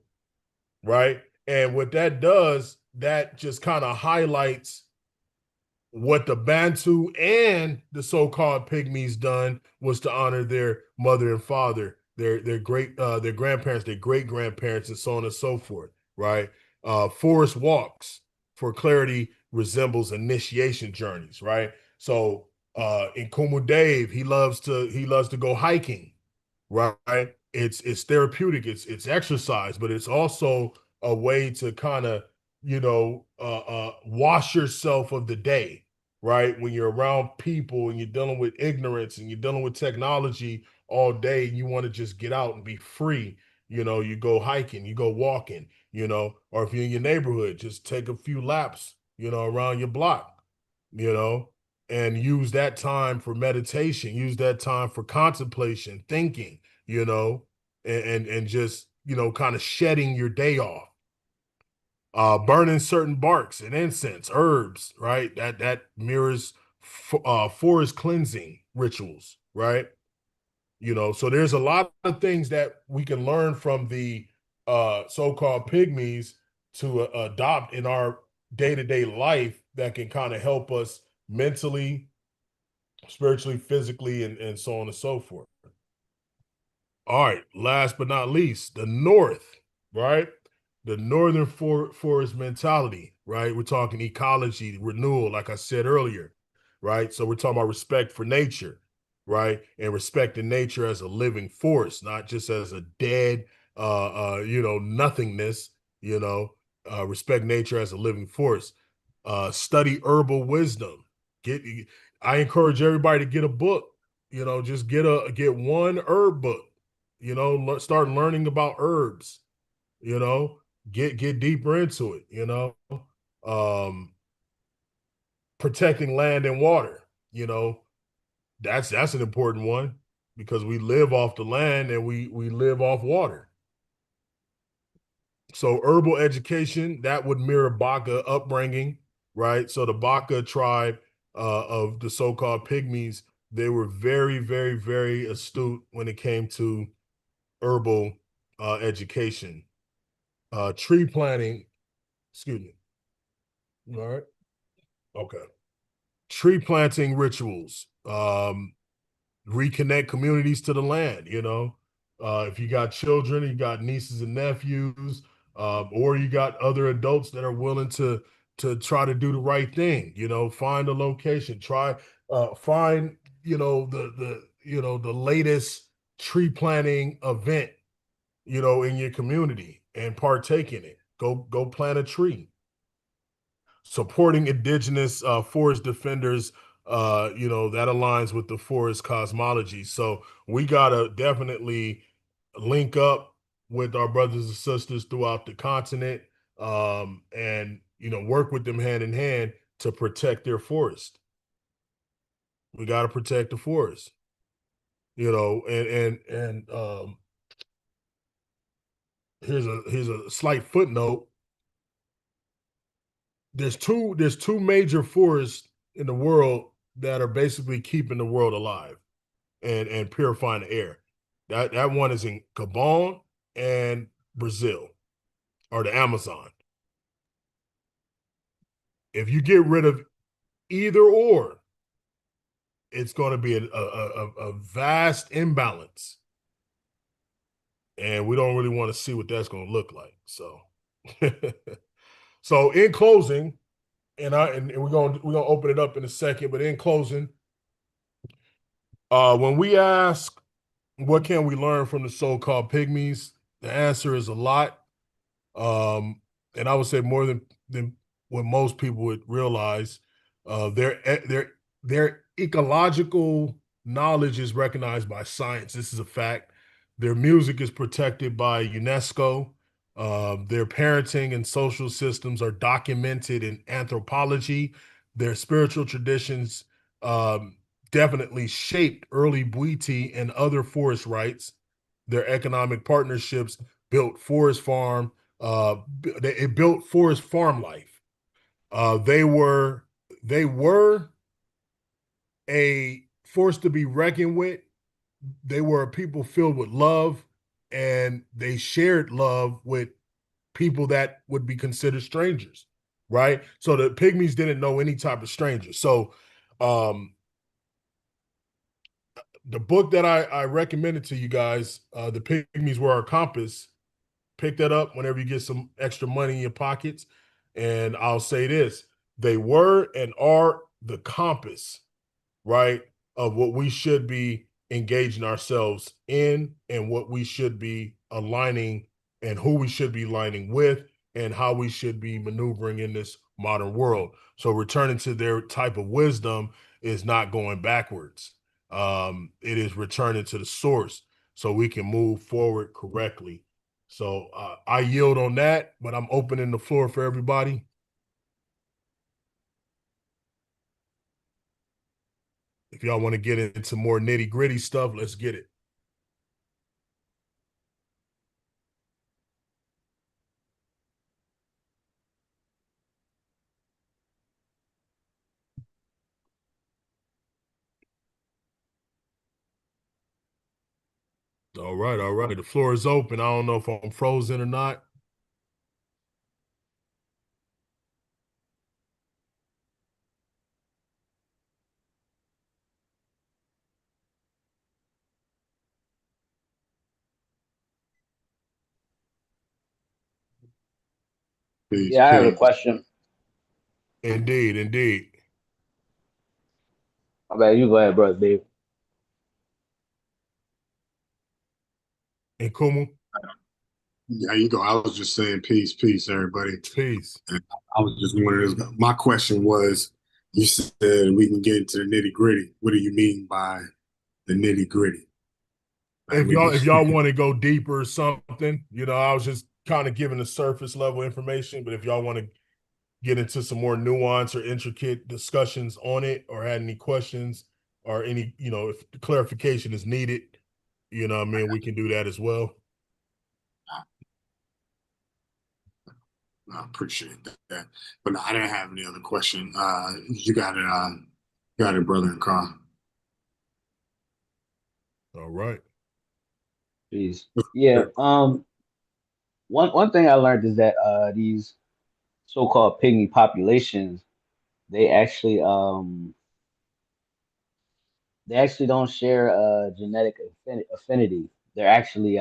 right? And what that does, that just kind of highlights what the Bantu and the so-called Pygmies done was to honor their mother and father, their great their grandparents, their great grandparents, and so on and so forth, right? Forest walks for clarity resembles initiation journeys, right? So in Kumu Dave, he loves to go hiking, right? It's therapeutic, it's exercise, but it's also a way to kind of wash yourself of the day, right? When you're around people and you're dealing with ignorance and you're dealing with technology all day, you want to just get out and be free. You go hiking, you go walking, or if you're in your neighborhood, just take a few laps, around your block, you know, and use that time for meditation, use that time for contemplation, thinking, and just, kind of shedding your day off. Burning certain barks and incense, herbs, right? That mirrors forest cleansing rituals, right? So there's a lot of things that we can learn from the so-called pygmies to adopt in our day-to-day life that can kind of help us mentally, spiritually, physically, and so on and so forth. All right, last but not least, the North, right? The Northern forest mentality, right? We're talking ecology, renewal, like I said earlier, right? So we're talking about respect for nature, right? And respecting nature as a living force, not just as a dead, nothingness, respect nature as a living force. Study herbal wisdom. I encourage everybody to get a book, just get one herb book, start learning about herbs, you know, get deeper into it, um, protecting land and water, that's an important one because we live off the land and we live off water. So herbal education, that would mirror Baka upbringing, right? So the Baka tribe of the so-called Pygmies, they were very, very, very astute when it came to herbal education. Tree planting, excuse me. All right. Okay. Tree planting rituals, reconnect communities to the land, if you got children, you got nieces and nephews, or you got other adults that are willing to try to do the right thing, find a location, find, the latest tree planting event, in your community and partake in it. Go plant a tree. supporting indigenous forest defenders, that aligns with the forest cosmology. So we gotta definitely link up with our brothers and sisters throughout the continent, and work with them hand in hand to protect their forest. We got to protect the forest, and here's a slight footnote. There's two major forests in the world that are basically keeping the world alive and purifying the air. That one is in Gabon and Brazil, or the Amazon. If you get rid of either or, it's going to be a vast imbalance, and we don't really want to see what that's going to look like. So, so in closing, and we're gonna open it up in a second, but in closing, when we ask what can we learn from the so-called pygmies, the answer is a lot. And I would say more than what most people would realize. Their ecological knowledge is recognized by science. This is a fact. Their music is protected by UNESCO. Their parenting and social systems are documented in anthropology. Their spiritual traditions definitely shaped early Bwiti and other forest rites. Their economic partnerships built forest farm. It built forest farm life. They were a force to be reckoned with. They were a people filled with love, and they shared love with people that would be considered strangers, right? So the pygmies didn't know any type of stranger. So the book that I recommended to you guys, The Pygmies Were Our Compass, pick that up whenever you get some extra money in your pockets. And I'll say this, they were and are the compass, right, of what we should be engaging ourselves in, and what we should be aligning, and who we should be aligning with, and how we should be maneuvering in this modern world. So returning to their type of wisdom is not going backwards. It is returning to the source so we can move forward correctly. So I yield on that, but I'm opening the floor for everybody. If y'all want to get into more nitty gritty stuff, let's get it. All right, all right. The floor is open. I don't know if I'm frozen or not. Peace, Yeah, I have a peace. question. Indeed, indeed. I bet you go ahead, brother Dave. And Kumu, There you go. I was just saying peace, peace, everybody. peace. And I was just wondering, my question was, you said we can get into the nitty gritty. What do you mean by the nitty gritty? Like If y'all want to go deeper or something, I was just kind of giving the surface level information, but if y'all want to get into some more nuance or intricate discussions on it, or had any questions, or any, if clarification is needed, what I mean, we can do that as well. I appreciate that. But no, I didn't have any other question. You got it, brother and Carl. All right. Please. Yeah. One thing I learned is that these so-called pygmy populations, they actually um they actually don't share genetic affinity. They're actually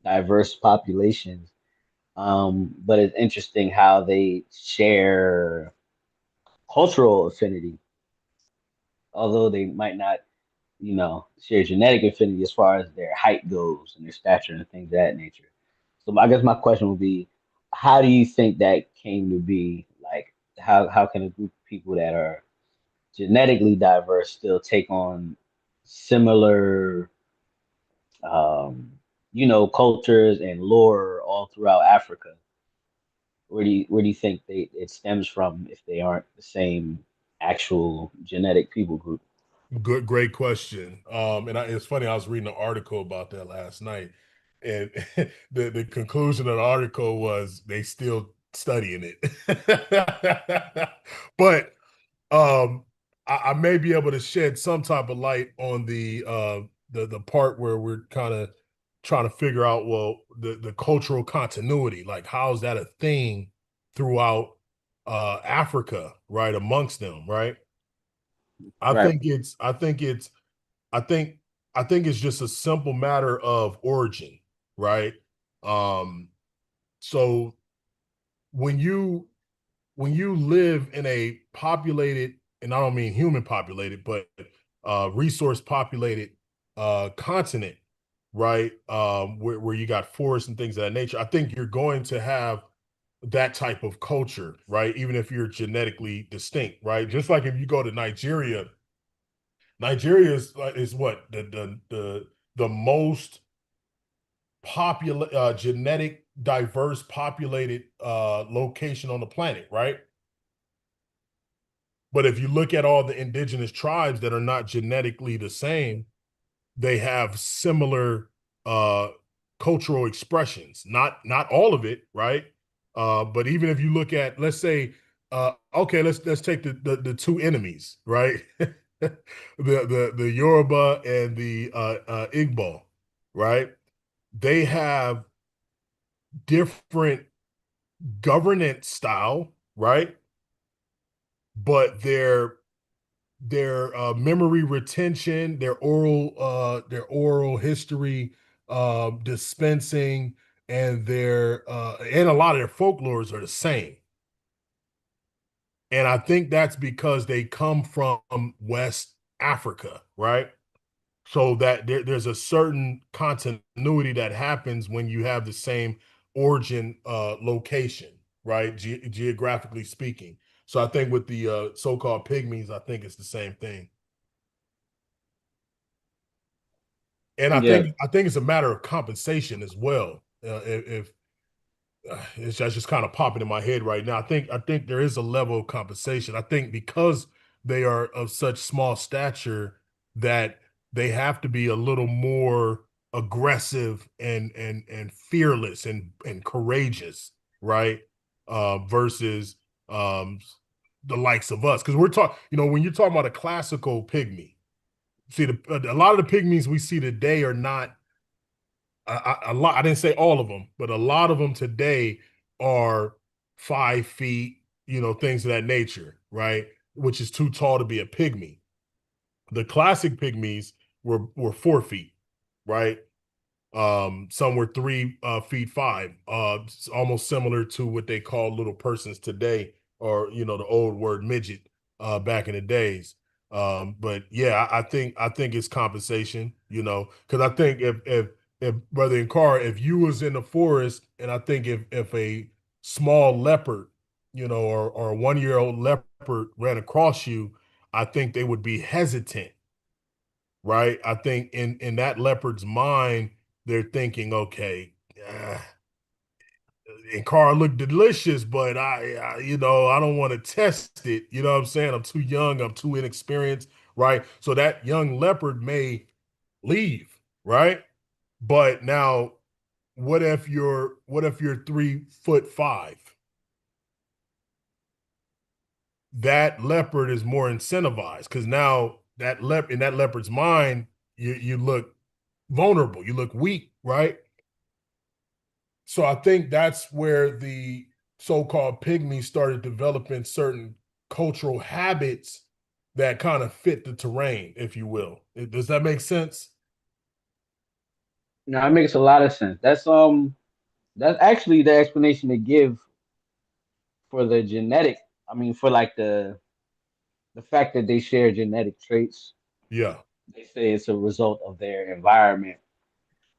diverse populations. But it's interesting how they share cultural affinity, although they might not, share genetic affinity as far as their height goes and their stature and things of that nature. So I guess my question would be, how do you think that came to be? Like, how can a group of people that are genetically diverse still take on similar cultures and lore all throughout Africa? Where do you think it stems from if they aren't the same actual genetic people group? Good, great question. It's funny. I was reading an article about that last night, and the conclusion of the article was they still studying it. But I may be able to shed some type of light on the part where we're kind of trying to figure out, well, the cultural continuity, like how's that a thing throughout Africa, right, amongst them, right? I Right. think it's I think it's I think I think it's just a simple matter of origin, right? Um, so when you when you live in a populated, and I don't mean human populated, but resource populated continent, right? Where you got forests and things of that nature, I think you're going to have that type of culture, right? Even if you're genetically distinct, right? Just like if you go to Nigeria, Nigeria is what the most popular genetic diverse populated location on the planet, right? But if you look at all the indigenous tribes that are not genetically the same, they have similar uh, cultural expressions. Not all of it, right? But even if you look at, let's say, okay, let's take the two enemies, right? The Yoruba and the Igbo, right? They have different governance style, right? But their memory retention, their oral history, dispensing, and their and a lot of their folklores are the same. And I think that's because they come from West Africa, right? So that there's a certain continuity that happens when you have the same origin location, right? Geographically speaking. So I think with the so-called pygmies, I think it's the same thing. And Yeah. I think it's a matter of compensation as well. If it's just kind of popping in my head right now. I think there is a level of compensation. I think because they are of such small stature that they have to be a little more aggressive and fearless and courageous, right? Versus the likes of us. Because we're talking, when you're talking about a classical pygmy, see a lot of the pygmies we see today are not a lot. I didn't say all of them, but a lot of them today are 5 feet, things of that nature, right? Which is too tall to be a pygmy. The classic pygmies were 4 feet, right? Some were 3 feet 5, almost similar to what they call little persons today, or the old word midget back in the days. But yeah, I think it's compensation, because I think if brother in car, if you was in the forest, and I think if a small leopard, or a 1 year old leopard ran across you, I think they would be hesitant, right? I think in that leopard's mind, they're thinking, okay, and Carl looked delicious, but I don't want to test it. You know what I'm saying? I'm too young. I'm too inexperienced, right? So that young leopard may leave, right? But now, what if you're 3 foot 5? That leopard is more incentivized because now in that leopard's mind, you look vulnerable, you look weak, right? So I think that's where the so-called pygmies started developing certain cultural habits that kind of fit the terrain, if you will. Does that make sense? No, it makes a lot of sense. That's actually the explanation they give for the genetic. I mean, for like the fact that they share genetic traits. Yeah, They say it's a result of their environment.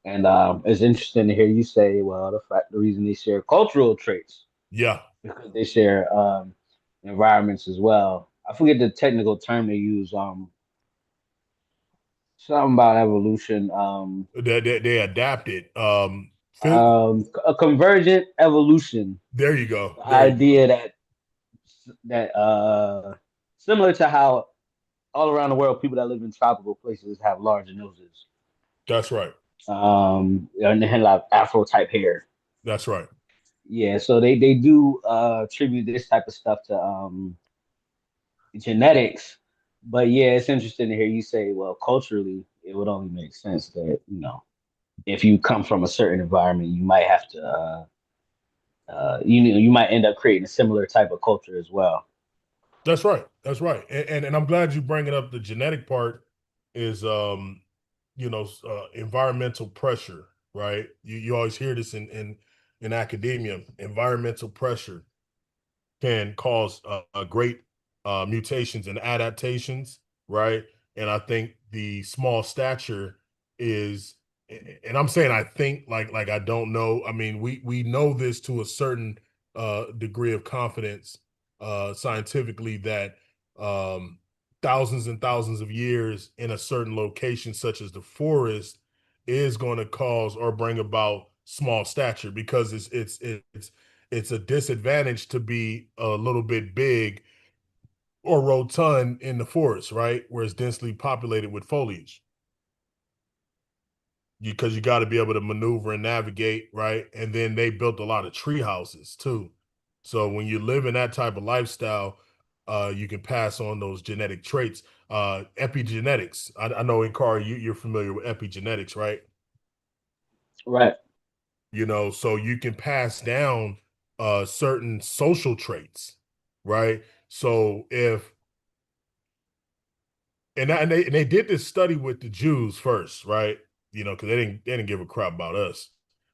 And it's interesting to hear you say, well, the reason they share cultural traits yeah, because they share environments as well. I forget the technical term they use. Something about evolution. They adapted. A convergent evolution. There you go. The There you go. idea that similar to how all around the world people that live in tropical places have larger noses. That's right. And they have like Afro type hair. That's right. Yeah, so they do attribute this type of stuff to genetics. But yeah, it's interesting to hear you say, well, culturally, it would only make sense that, if you come from a certain environment, you might have to you might end up creating a similar type of culture as well. That's right. That's right. And I'm glad you bringing up the genetic part is environmental pressure, right? You always hear this in academia. Environmental pressure can cause great mutations and adaptations, right? And I think the small stature is, and I'm saying I think like I don't know. I mean, we know this to a certain degree of confidence scientifically that um, thousands and thousands of years in a certain location, such as the forest, is going to cause or bring about small stature because it's a disadvantage to be a little bit big or rotund in the forest, right? Where it's densely populated with foliage. Because you got to be able to maneuver and navigate, right? And then they built a lot of tree houses too. So when you live in that type of lifestyle, you can pass on those genetic traits. Epigenetics. I know, in Car, you're familiar with epigenetics, right? Right. So you can pass down certain social traits, right? So if and they did this study with the Jews first, right? Because they didn't give a crap about us,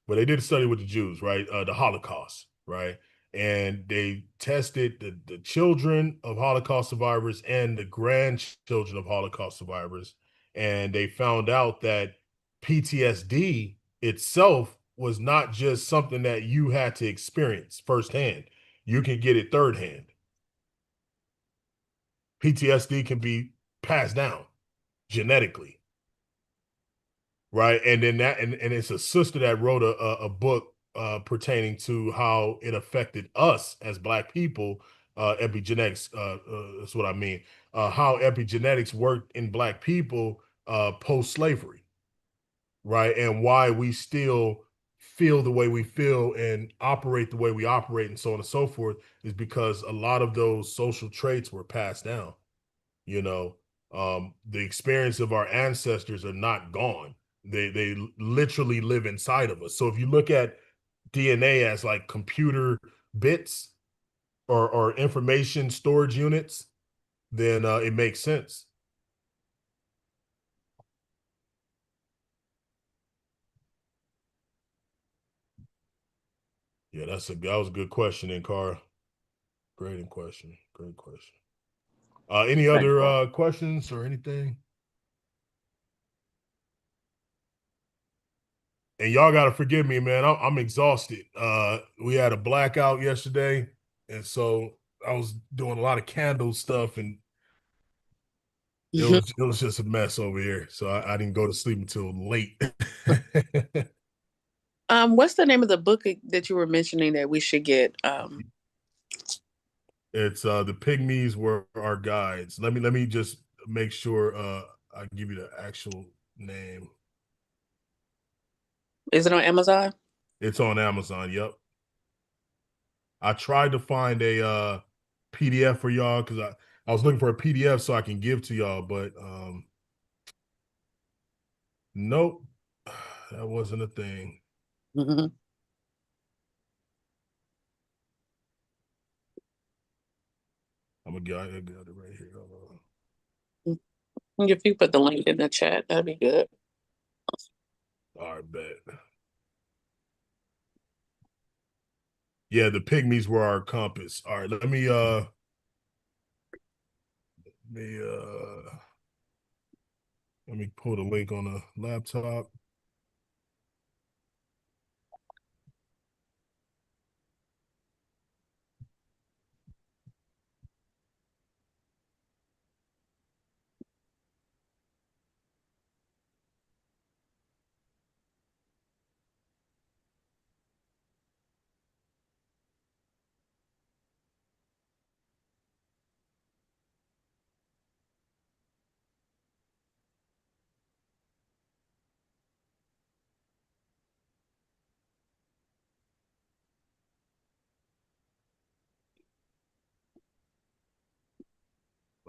but they did a study with the Jews, right? The Holocaust, right? And they tested the children of Holocaust survivors and the grandchildren of Holocaust survivors, and they found out that PTSD itself was not just something that you had to experience firsthand. You can get it third hand. PTSD can be passed down genetically, right? And then and it's a sister that wrote a book pertaining to how it affected us as Black people. Epigenetics, that's what I mean. How epigenetics worked in Black people post-slavery, right? And why we still feel the way we feel and operate the way we operate and so on and so forth is because a lot of those social traits were passed down. you know the experience of our ancestors are not gone. They literally live inside of us. So if you look at DNA as like computer bits or information storage units, then it makes sense. Yeah, that was a good question, Inkara. Great question. Great question. Any Thanks, other bro. questions or anything? And y'all gotta forgive me, man. I'm exhausted. We had a blackout yesterday, and so I was doing a lot of candle stuff, and it was just a mess over here. So I didn't go to sleep until late. What's the name of the book that you were mentioning that we should get? It's the Pygmies were our guides. Let me just make sure I give you the actual name. Is it on Amazon? It's on Amazon. Yep. I tried to find a PDF for y'all because I was looking for a PDF so I can give to y'all, but nope, that wasn't a thing. Mm-hmm. I got it right here. If you put the link in the chat, that'd be good. All right, bet. Yeah, the Pygmies were our compass. All right, let me pull the link on the laptop.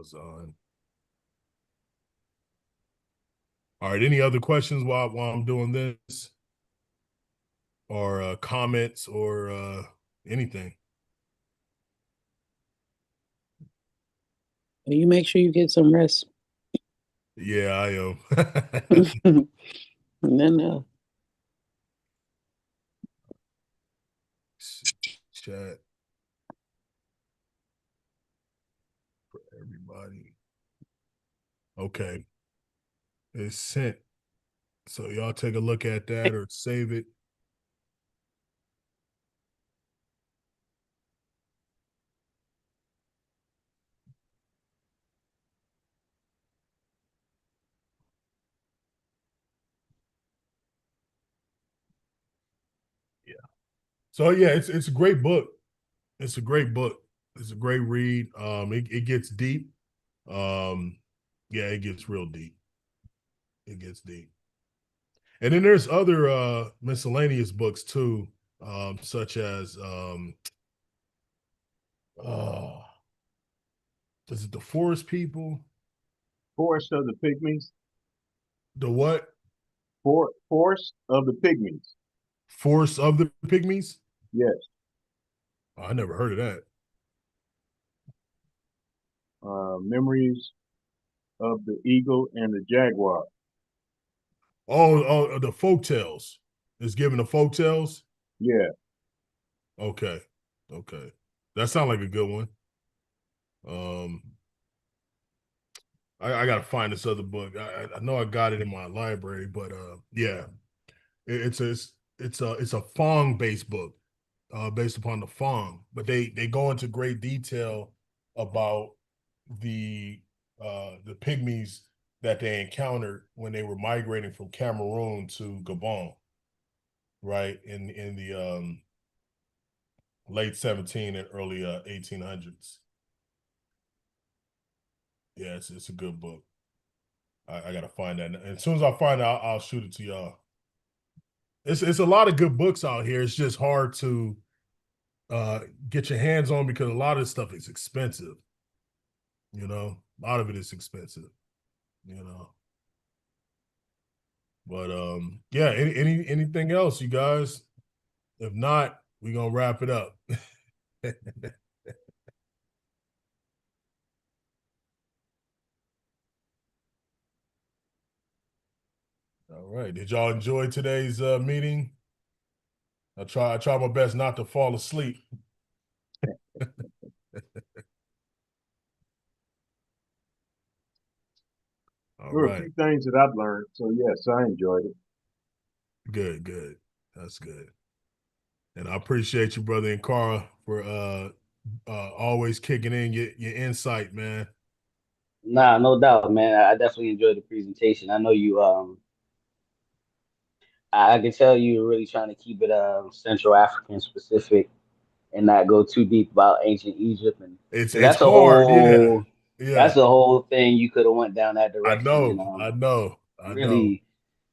Amazon. All right. Any other questions while I'm doing this, or comments, or anything? You make sure you get some rest. Yeah, I am. And then Chat for everybody. Okay, it's sent. So y'all take a look at that or save it. Yeah. So yeah, it's a great book. It's a great book. It's a great read. It gets deep. Yeah, it gets real deep. It gets deep. And then there's other miscellaneous books too, such as uh is it the Forest People? Forest of the Pygmies. The what? Forest of the Pygmies. Forest of the Pygmies? Yes. Oh, I never heard of that. Memories of the Eagle and the Jaguar. Oh, the folk tales. It's given the folk tales. Yeah. Okay, okay, that sounds like a good one. I gotta find this other book. I know I got it in my library, but yeah, it's a Fong based book, based upon the Fong, but they go into great detail about the pygmies that they encountered when they were migrating from Cameroon to Gabon, right in the late 17 and early 1800s. Yeah, it's a good book. I gotta find that, and as soon as I find it, I'll shoot it to y'all. It's a lot of good books out here. It's just hard to uh get your hands on because a lot of this stuff is expensive. You know, a lot of it is expensive. You know, but yeah. Anything else, you guys? If not, we're gonna wrap it up. All right. Did y'all enjoy today's meeting? I try my best not to fall asleep. All There were a right. few things that I've learned. So yes, I enjoyed it. Good, good. That's good. And I appreciate you, brother and Cara, for always kicking in your insight, man. Nah, no doubt, man. I definitely enjoyed the presentation. I know you I can tell you are really trying to keep it Central African specific and not go too deep about ancient Egypt, and because It's hard, yeah. that's Yeah. a whole thing you could have went down that I direction, and know, I know, I know. really,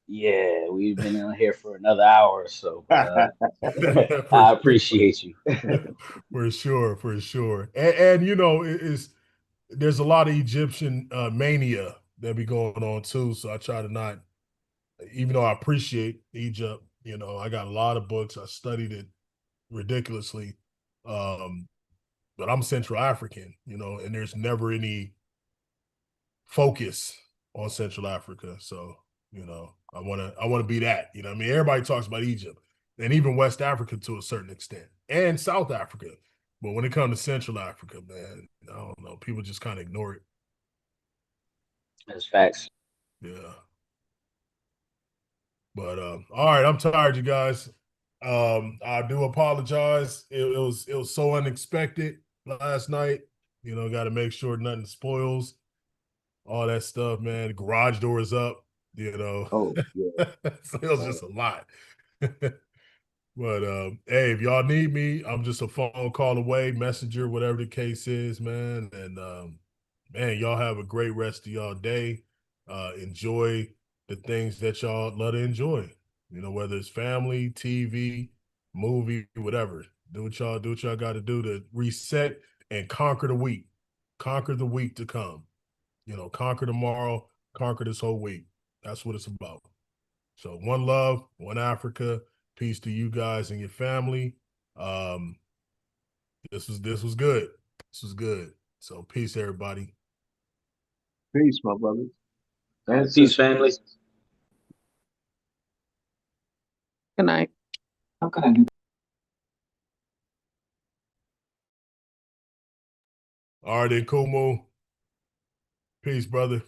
yeah, we've been in here for another hour or so, but For I sure. appreciate you. For sure, for sure. And you know, there's a lot of Egyptian mania that be going on too. So I try to not, even though I appreciate Egypt, you know, I got a lot of books. I studied it ridiculously. Um, but I'm Central African, you know, and there's never any focus on Central Africa. So, you know, I wanna be that. You know, I mean, everybody talks about Egypt and even West Africa to a certain extent, and South Africa. But when it comes to Central Africa, man, I don't know. People just kind of ignore it. That's facts. Yeah. But all right, I'm tired, you guys. I do apologize. It was so unexpected last night. You know, got to make sure nothing spoils all that stuff, man. Garage doors up, you know. Oh yeah. So it was just a lot. But hey, if y'all need me, I'm just a phone call away, messenger, whatever the case is, man. And man, y'all have a great rest of y'all day. Enjoy the things that y'all love to enjoy. You know, whether it's family, TV, movie, whatever. Do what y'all got to do to reset and conquer the week. conquer the week to come. You know, conquer tomorrow, conquer this whole week. That's what it's about. So one love, one Africa. Peace to you guys and your family. This was good. This was good. So peace, everybody. Peace, my brothers. And Peace, sisters. family. Good night. Okay. All right, then, Kumu. Peace, brother.